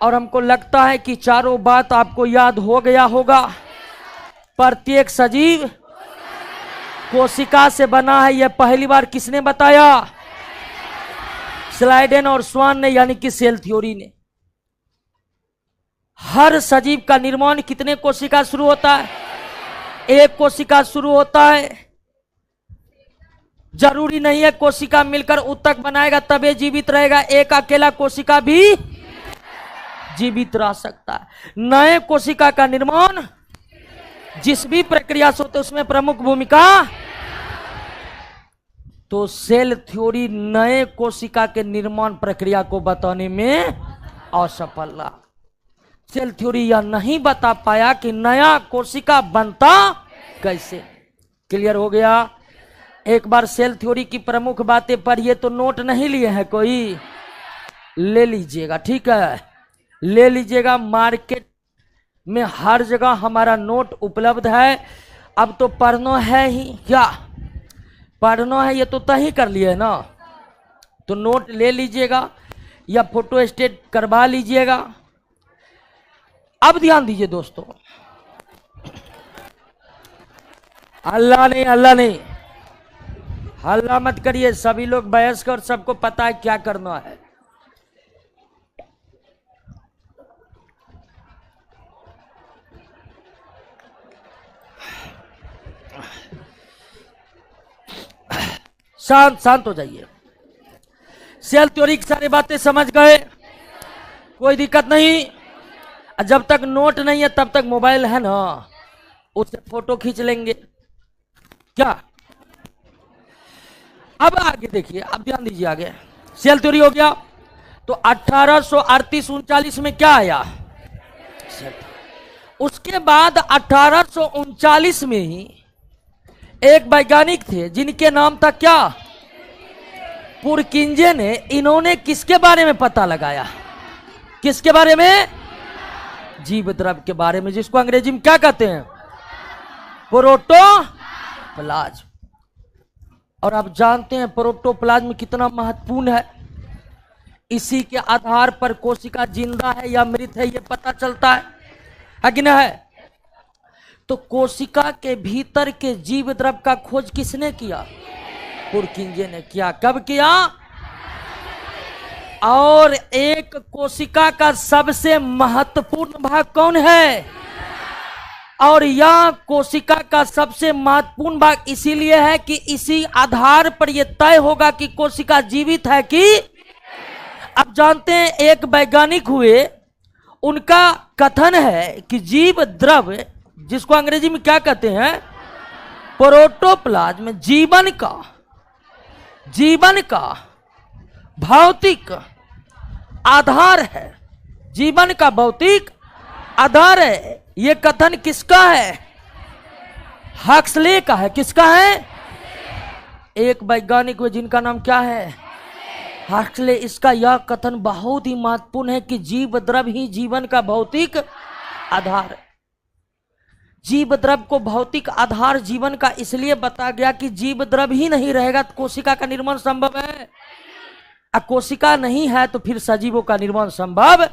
और हमको लगता है कि चारों बात आपको याद हो गया होगा। प्रत्येक सजीव कोशिका से बना है, यह पहली बार किसने बताया? स्लाइडेन और स्वान ने, यानी कि सेल थ्योरी ने। हर सजीव का निर्माण कितने कोशिका शुरू होता है? एक कोशिका शुरू होता है। जरूरी नहीं है कोशिका मिलकर ऊतक बनाएगा तभी जीवित रहेगा, एक अकेला कोशिका भी जीवित रह सकता है। नए कोशिका का निर्माण जिस भी प्रक्रिया से होता है उसमें प्रमुख भूमिका। तो सेल थ्योरी नए कोशिका के निर्माण प्रक्रिया को बताने में असफल रहा। सेल थ्योरी यह नहीं बता पाया कि नया कोशिका बनता कैसे। क्लियर हो गया? एक बार सेल थ्योरी की प्रमुख बातें पढ़िए। तो नोट नहीं लिए हैं कोई? ले लीजिएगा, ठीक है, ले लीजिएगा। मार्केट में हर जगह हमारा नोट उपलब्ध है। अब तो पढ़ना है ही, क्या पढ़ना है ये तो तय कर लिए ना, तो नोट ले लीजिएगा या फोटो स्टेट करवा लीजिएगा। अब ध्यान दीजिए दोस्तों, अल्लाह नहीं हल्ला मत करिए। सभी लोग वयस्क और सबको पता है क्या करना है। शांत हो जाइए। सेल थ्योरी की सारी बातें समझ गए? कोई दिक्कत नहीं। जब तक नोट नहीं है तब तक मोबाइल है ना, उससे फोटो खींच लेंगे क्या। अब आगे देखिए, अब ध्यान दीजिए। आगे सेल थ्योरी हो गया। तो 1838-39 में क्या आया? उसके बाद 1839 में ही एक वैज्ञानिक थे जिनके नाम था क्या? पुरकिंजे ने। इन्होंने किसके बारे में पता लगाया? किसके बारे में? जीव द्रव के बारे में, जिसको अंग्रेजी में क्या कहते हैं? प्रोटोप्लाज्म। और आप जानते हैं प्रोटोप्लाज्म कितना महत्वपूर्ण है। इसी के आधार पर कोशिका जिंदा है या मृत है ये पता चलता है कि नहीं है? तो कोशिका के भीतर के जीव द्रव का खोज किसने किया? पुरकिंजे ने किया। कब किया? और एक कोशिका का सबसे महत्वपूर्ण भाग कौन है? और यह कोशिका का सबसे महत्वपूर्ण भाग इसीलिए है कि इसी आधार पर यह तय होगा कि कोशिका जीवित है कि। अब जानते हैं एक वैज्ञानिक हुए, उनका कथन है कि जीव द्रव, जिसको अंग्रेजी में क्या कहते हैं? प्रोटोप्लाज्म, जीवन का भौतिक आधार है। जीवन का भौतिक आधार है। यह कथन किसका है? हक्सले का है। किसका है? एक वैज्ञानिक हुए जिनका नाम क्या है? हक्सले। इसका यह कथन बहुत ही महत्वपूर्ण है कि जीव द्रव ही जीवन का भौतिक आधार है। जीव द्रव को भौतिक आधार जीवन का इसलिए बताया गया कि जीव द्रव ही नहीं रहेगा तो कोशिका का निर्माण संभव है। कोशिका नहीं है तो फिर सजीवों का निर्माण संभव।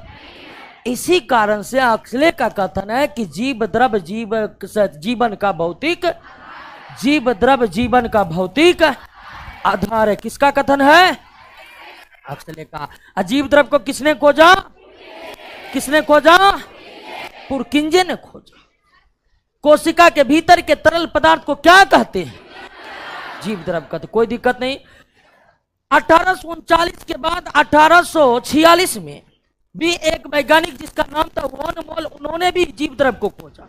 इसी कारण से हक्सले का कथन है कि जीव द्रव जीवन का भौतिक, जीव द्रव जीवन का भौतिक आधार है। किसका कथन है? हक्सले का। जीव द्रव को किसने खोजा? पुरकिंजे ने खोजा। कोशिका के भीतर के तरल पदार्थ को क्या कहते हैं? जीव द्रव कहते। कोई दिक्कत नहीं। 1839 के बाद 1846 में भी एक वैज्ञानिक जिसका नाम था वॉन मोल, उन्होंने भी जीव द्रव को खोजा।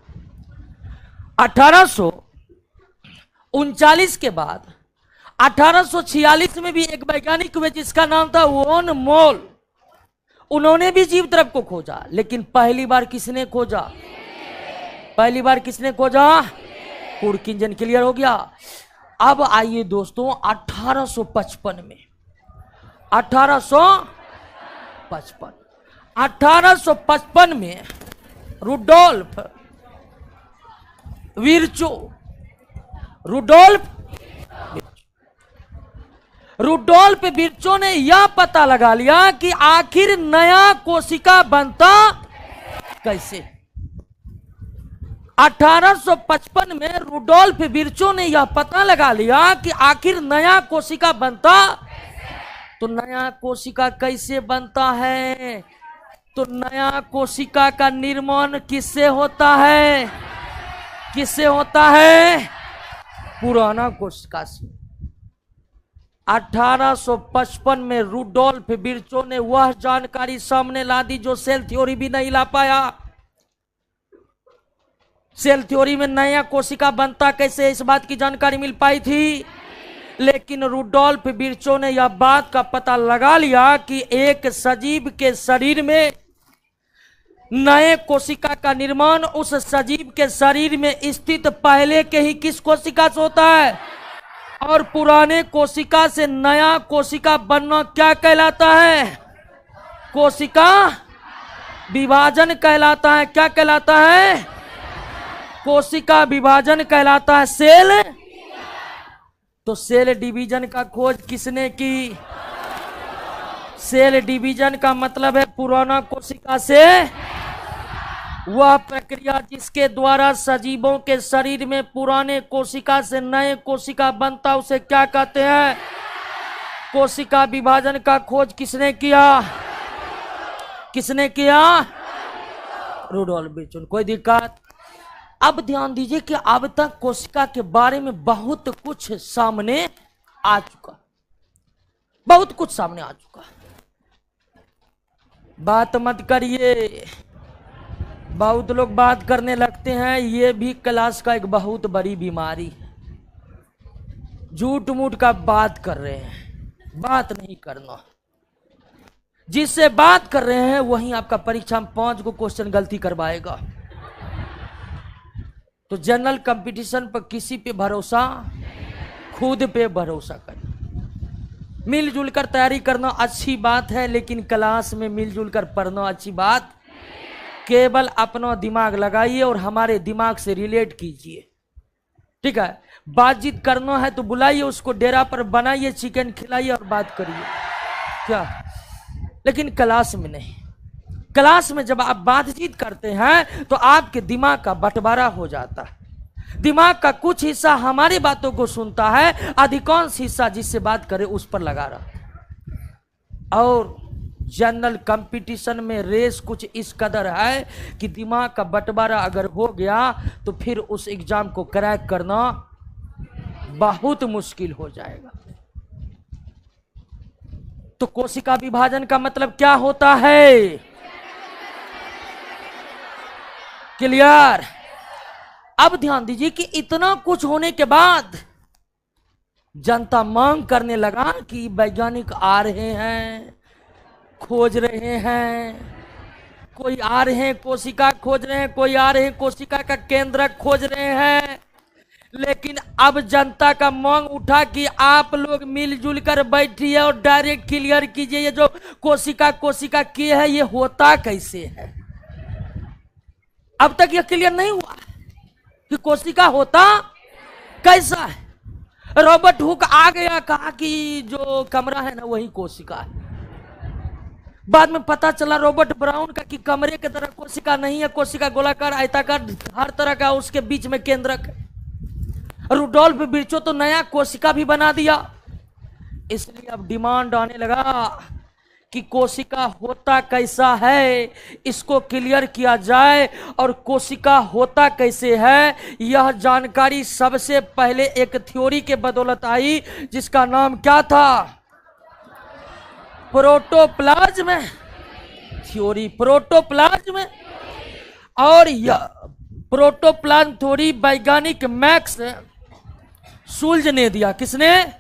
39 के बाद 1846 में भी एक वैज्ञानिक हुए जिसका नाम था वॉन मोल। उन्होंने भी जीव द्रव को खोजा, लेकिन पहली बार किसने खोजा? पहली बार किसने खोजा? कुर्क इंजन। क्लियर हो गया। अब आइए दोस्तों 1855 में, 1855 में रुडोल्फ विर्चो ने यह पता लगा लिया कि आखिर नया कोशिका बनता कैसे। 1855 में रुडोल्फ विर्चो ने यह पता लगा लिया कि आखिर नया कोशिका बनता। तो नया कोशिका कैसे बनता है? तो नया कोशिका का निर्माण किससे होता है? किससे होता है? पुराना कोशिका से। 1855 में रुडोल्फ विर्चो ने वह जानकारी सामने ला दी जो सेल थ्योरी भी नहीं ला पाया। सेल थ्योरी में नया कोशिका बनता कैसे, इस बात की जानकारी मिल पाई थी, लेकिन रुडोल्फ विर्चो ने यह बात का पता लगा लिया कि एक सजीव के शरीर में नए कोशिका का निर्माण उस सजीव के शरीर में स्थित पहले के ही किस कोशिका से होता है, और पुराने कोशिका से नया कोशिका बनना क्या कहलाता है? कोशिका विभाजन कहलाता है। क्या कहलाता है? कोशिका विभाजन कहलाता है। सेल, तो सेल डिवीजन का खोज किसने की? सेल डिवीजन का मतलब है पुराना कोशिका से वह प्रक्रिया जिसके द्वारा सजीवों के शरीर में पुराने कोशिका से नए कोशिका बनता, उसे क्या कहते हैं? कोशिका विभाजन का खोज किसने किया? किसने किया? Rudolf Virchow. कोई दिक्कत? अब ध्यान दीजिए कि अब तक कोशिका के बारे में बहुत कुछ सामने आ चुका, बहुत कुछ सामने आ चुका। बात मत करिए, बहुत लोग बात करने लगते हैं, ये भी क्लास का एक बहुत बड़ी बीमारी है। झूठ मूठ का बात कर रहे हैं, बात नहीं करना। जिससे बात कर रहे हैं वही आपका परीक्षा में 5 को क्वेश्चन गलती करवाएगा। तो जनरल कंपटीशन पर किसी पे भरोसा, खुद पे भरोसा करें। मिलजुल कर तैयारी करना अच्छी बात है, लेकिन क्लास में मिलजुल कर पढ़ना अच्छी बात। केवल अपना दिमाग लगाइए और हमारे दिमाग से रिलेट कीजिए, ठीक है। बातचीत करना है तो बुलाइए उसको, डेरा पर बनाइए, चिकन खिलाइए और बात करिए, क्या। लेकिन क्लास में नहीं। क्लास में जब आप बातचीत करते हैं तो आपके दिमाग का बंटवारा हो जाता है। दिमाग का कुछ हिस्सा हमारी बातों को सुनता है, अधिकांश हिस्सा जिससे बात करे उस पर लगा रहा। और जनरल कंपटीशन में रेस कुछ इस कदर है कि दिमाग का बंटवारा अगर हो गया तो फिर उस एग्जाम को क्रैक करना बहुत मुश्किल हो जाएगा। तो कोशिका विभाजन का मतलब क्या होता है? क्लियर? अब ध्यान दीजिए कि इतना कुछ होने के बाद जनता मांग करने लगा कि वैज्ञानिक आ रहे हैं, खोज रहे हैं, कोई आ रहे हैं कोशिका खोज रहे हैं, कोई आ रहे हैं कोशिका का केंद्रक खोज रहे हैं। लेकिन अब जनता का मांग उठा कि आप लोग मिलजुल कर बैठिए और डायरेक्ट क्लियर कीजिए, ये जो कोशिका किए है ये होता कैसे है। अब तक ये क्लियर नहीं हुआ कि कोशिका होता कैसा है। रॉबर्ट हुक आ गया, कहा कि जो कमरा है ना वही कोशिका है। बाद में पता चला रॉबर्ट ब्राउन का कि कमरे की तरह कोशिका नहीं है, कोशिका गोलाकार, आयताकार, हर तरह का उसके बीच में केंद्रक है। रुडोल्फ विर्चो तो नया कोशिका भी बना दिया। इसलिए अब डिमांड आने लगा कि कोशिका होता कैसा है, इसको क्लियर किया जाए। और कोशिका होता कैसे है यह जानकारी सबसे पहले एक थ्योरी के बदौलत आई, जिसका नाम क्या था? Protoplasm theory. प्रोटोप्लाज्म, और यह प्रोटोप्लाज्म थ्योरी वैज्ञानिक मैक्स सुल्ज ने दिया। किसने?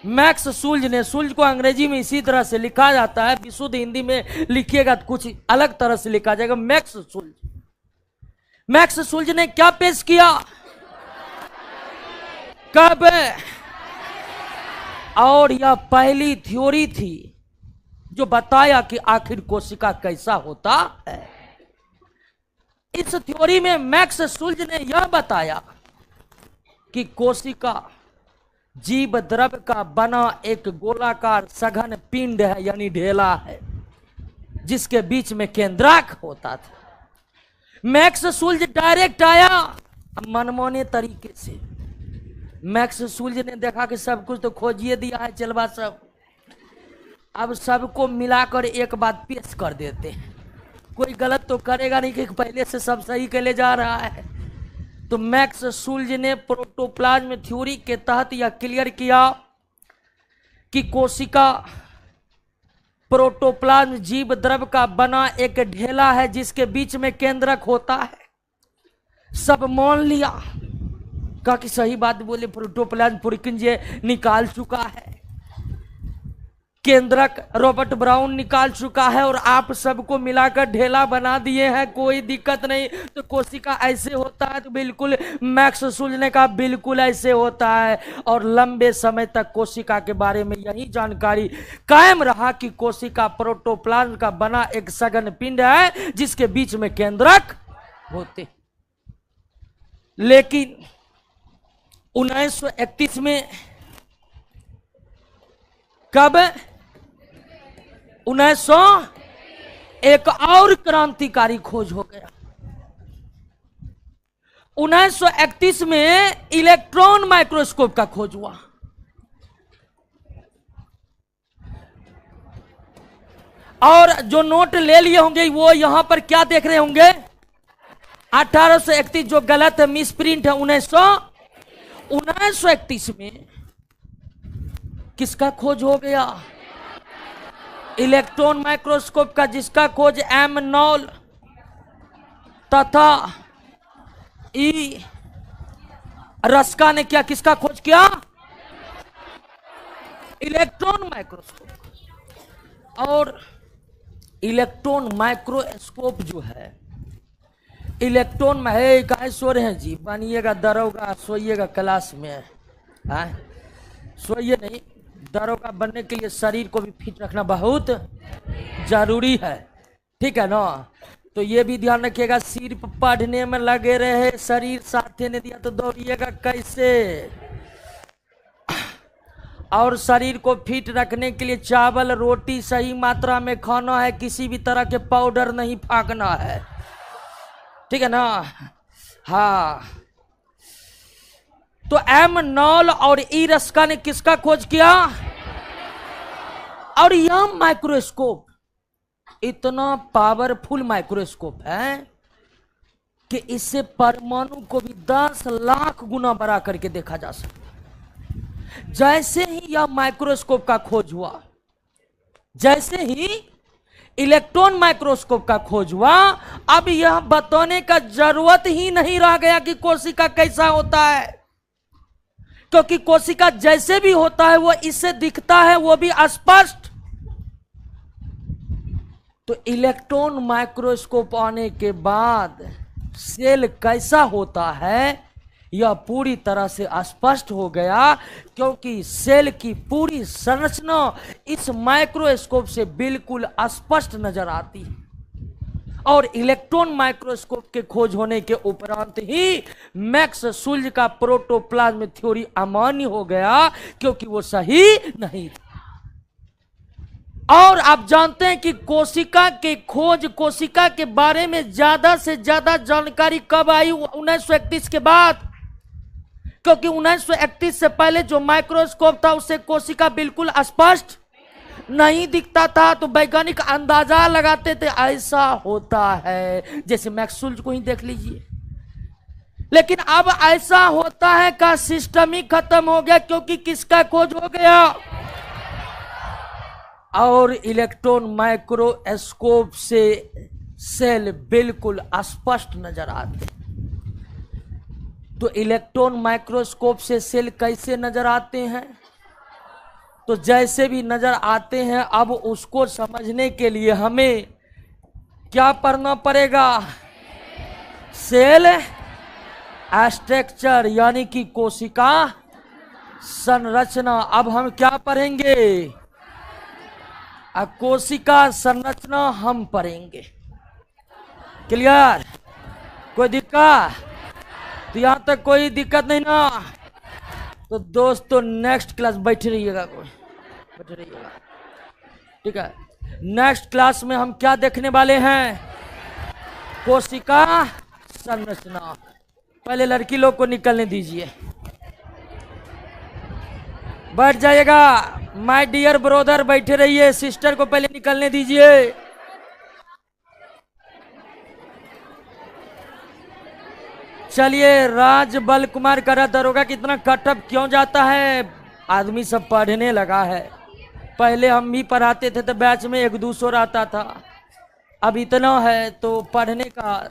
मैक्स सुल्ज ने। सुल्ज को अंग्रेजी में इसी तरह से लिखा जाता है, विशुद्ध हिंदी में लिखिएगा तो कुछ अलग तरह से लिखा जाएगा, मैक्स सुल्ज। मैक्स सुल्ज ने क्या पेश किया? कब? और यह पहली थ्योरी थी जो बताया कि आखिर कोशिका कैसा होता है। इस थ्योरी में मैक्स सुल्ज ने यह बताया कि कोशिका जीव द्रव्य का बना एक गोलाकार सघन पिंड है, यानी ढेला है, जिसके बीच में केंद्रक होता था। मैक्स सुल्ज डायरेक्ट आया मनमाने तरीके से। मैक्स सुल्ज ने देखा कि सब कुछ तो खोजिए दिया है चलवा सब, अब सबको मिलाकर एक बात पेश कर देते हैं, कोई गलत तो करेगा नहीं कि पहले से सब सही के ले जा रहा है। तो मैक्स सुल्ज ने प्रोटोप्लाज्म थ्योरी के तहत यह क्लियर किया कि कोशिका प्रोटोप्लाज्म जीव द्रव्य का बना एक ढेला है जिसके बीच में केंद्रक होता है। सब मान लिया, कहा कि सही बात बोले, प्रोटोप्लाज्म पुरकिंजे निकाल चुका है, केंद्रक रॉबर्ट ब्राउन निकाल चुका है, और आप सबको मिलाकर ढेला बना दिए हैं, कोई दिक्कत नहीं। तो कोशिका ऐसे होता है? तो बिल्कुल, मैक्स सुल्ज ने कहा बिल्कुल ऐसे होता है। और लंबे समय तक कोशिका के बारे में यही जानकारी कायम रहा कि कोशिका प्रोटोप्लाज्म का बना एक सघन पिंड है जिसके बीच में केंद्रक होते। लेकिन 1931 में, कब? 1900 एक और क्रांतिकारी खोज हो गया। 1931 में इलेक्ट्रॉन माइक्रोस्कोप का खोज हुआ। और जो नोट ले लिए होंगे वो यहां पर क्या देख रहे होंगे? 1831 जो गलत है, मिस प्रिंट है। 1931 में किसका खोज हो गया? इलेक्ट्रॉन माइक्रोस्कोप का, जिसका खोज एम नॉल तथा ई रस्का ने किया। किसका खोज किया? Electron microscope. और इलेक्ट्रॉन माइक्रोस्कोप जो है, इलेक्ट्रॉन में है, कहा सो रहे हैं जी, बनिएगा दरोगा, सोइएगा क्लास में, सोइए नहीं। दरोगा बनने के लिए शरीर को भी फिट रखना बहुत जरूरी है, ठीक है ना? तो ये भी ध्यान रखिएगा, सिर्फ पढ़ने में लगे रहे, शरीर साथे ने दिया तो दौड़िएगा कैसे? और शरीर को फिट रखने के लिए चावल रोटी सही मात्रा में खाना है, किसी भी तरह के पाउडर नहीं फाँकना है, ठीक है ना? हाँ। तो एम नॉल और ई रस्का ने किसका खोज किया? और यह माइक्रोस्कोप इतना पावरफुल माइक्रोस्कोप है कि इससे परमाणु को भी 10 लाख गुना बड़ा करके देखा जा सकता है। जैसे ही यह माइक्रोस्कोप का खोज हुआ, जैसे ही इलेक्ट्रॉन माइक्रोस्कोप का खोज हुआ, अब यह बताने का जरूरत ही नहीं रह गया कि कोशिका कैसा होता है, क्योंकि कोशिका जैसे भी होता है वो इससे दिखता है, वो भी स्पष्ट। तो इलेक्ट्रॉन माइक्रोस्कोप आने के बाद सेल कैसा होता है यह पूरी तरह से स्पष्ट हो गया, क्योंकि सेल की पूरी संरचना इस माइक्रोस्कोप से बिल्कुल स्पष्ट नजर आती है। और इलेक्ट्रॉन माइक्रोस्कोप के खोज होने के उपरांत ही मैक्स सुल्ज का प्रोटोप्लाज्म थ्योरी अमान्य हो गया, क्योंकि वो सही नहीं था। और आप जानते हैं कि कोशिका के खोज, कोशिका के बारे में ज्यादा से ज्यादा जानकारी कब आई? 1931 के बाद, क्योंकि 1931 से पहले जो माइक्रोस्कोप था उससे कोशिका बिल्कुल स्पष्ट नहीं दिखता था। तो वैज्ञानिक अंदाजा लगाते थे ऐसा होता है, जैसे मैक्स सुल्ज को ही देख लीजिए। लेकिन अब ऐसा होता है का सिस्टम ही खत्म हो गया, क्योंकि किसका खोज हो गया? और इलेक्ट्रॉन माइक्रोस्कोप से सेल बिल्कुल स्पष्ट नजर आते। तो इलेक्ट्रॉन माइक्रोस्कोप से सेल कैसे नजर आते हैं? तो जैसे भी नजर आते हैं, अब उसको समझने के लिए हमें क्या पढ़ना पड़ेगा? सेल स्ट्रक्चर, यानी कि कोशिका संरचना। अब हम क्या पढ़ेंगे? कोशिका संरचना हम पढ़ेंगे। क्लियर? कोई दिक्कत? तो यहां तक कोई दिक्कत नहीं ना? तो दोस्तों नेक्स्ट क्लास बैठे रहिएगा, कोई बैठे रहिएगा, ठीक है। नेक्स्ट क्लास में हम क्या देखने वाले हैं? कोशिका संरचना। पहले लड़की लोग को निकलने दीजिए, बैठ जाइएगा। माय डियर ब्रदर बैठे रहिए, सिस्टर को पहले निकलने दीजिए। चलिए, राजबल कुमार करा दरोगा कितना कटअप क्यों जाता है? आदमी सब पढ़ने लगा है। पहले हम भी पढ़ाते थे तो बैच में 1-200 आता था, अब इतना है तो पढ़ने का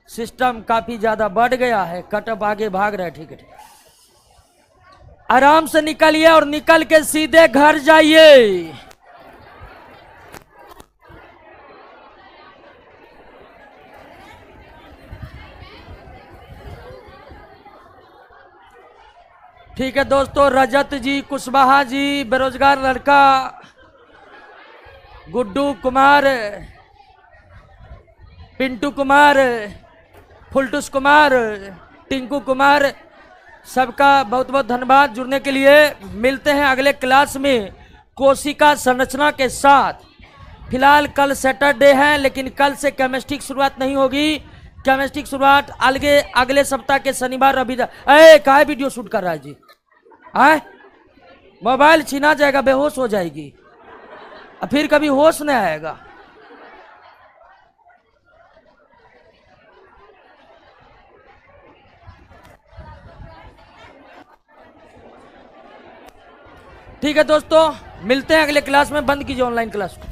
सिस्टम काफी ज्यादा बढ़ गया है। कटअप आगे भाग रहा है, ठीक है। आराम से निकलिए और निकल के सीधे घर जाइए। ठीक है दोस्तों, रजत जी, कुशवाहा जी, बेरोजगार लड़का, गुड्डू कुमार, पिंटू कुमार, फुलटूस कुमार, टिंकू कुमार, सबका बहुत बहुत धन्यवाद जुड़ने के लिए। मिलते हैं अगले क्लास में कोशिका संरचना के साथ। फिलहाल कल सैटरडे है, लेकिन कल से केमिस्ट्री की शुरुआत नहीं होगी। केमिस्ट्री की शुरुआत अगले सप्ताह के शनिवार रविवार। काहे वीडियो शूट कर रहा है जी? मोबाइल छीना जाएगा, बेहोश हो जाएगी, फिर कभी होश नहीं आएगा। ठीक है दोस्तों, मिलते हैं अगले क्लास में। बंद कीजिए ऑनलाइन क्लास को।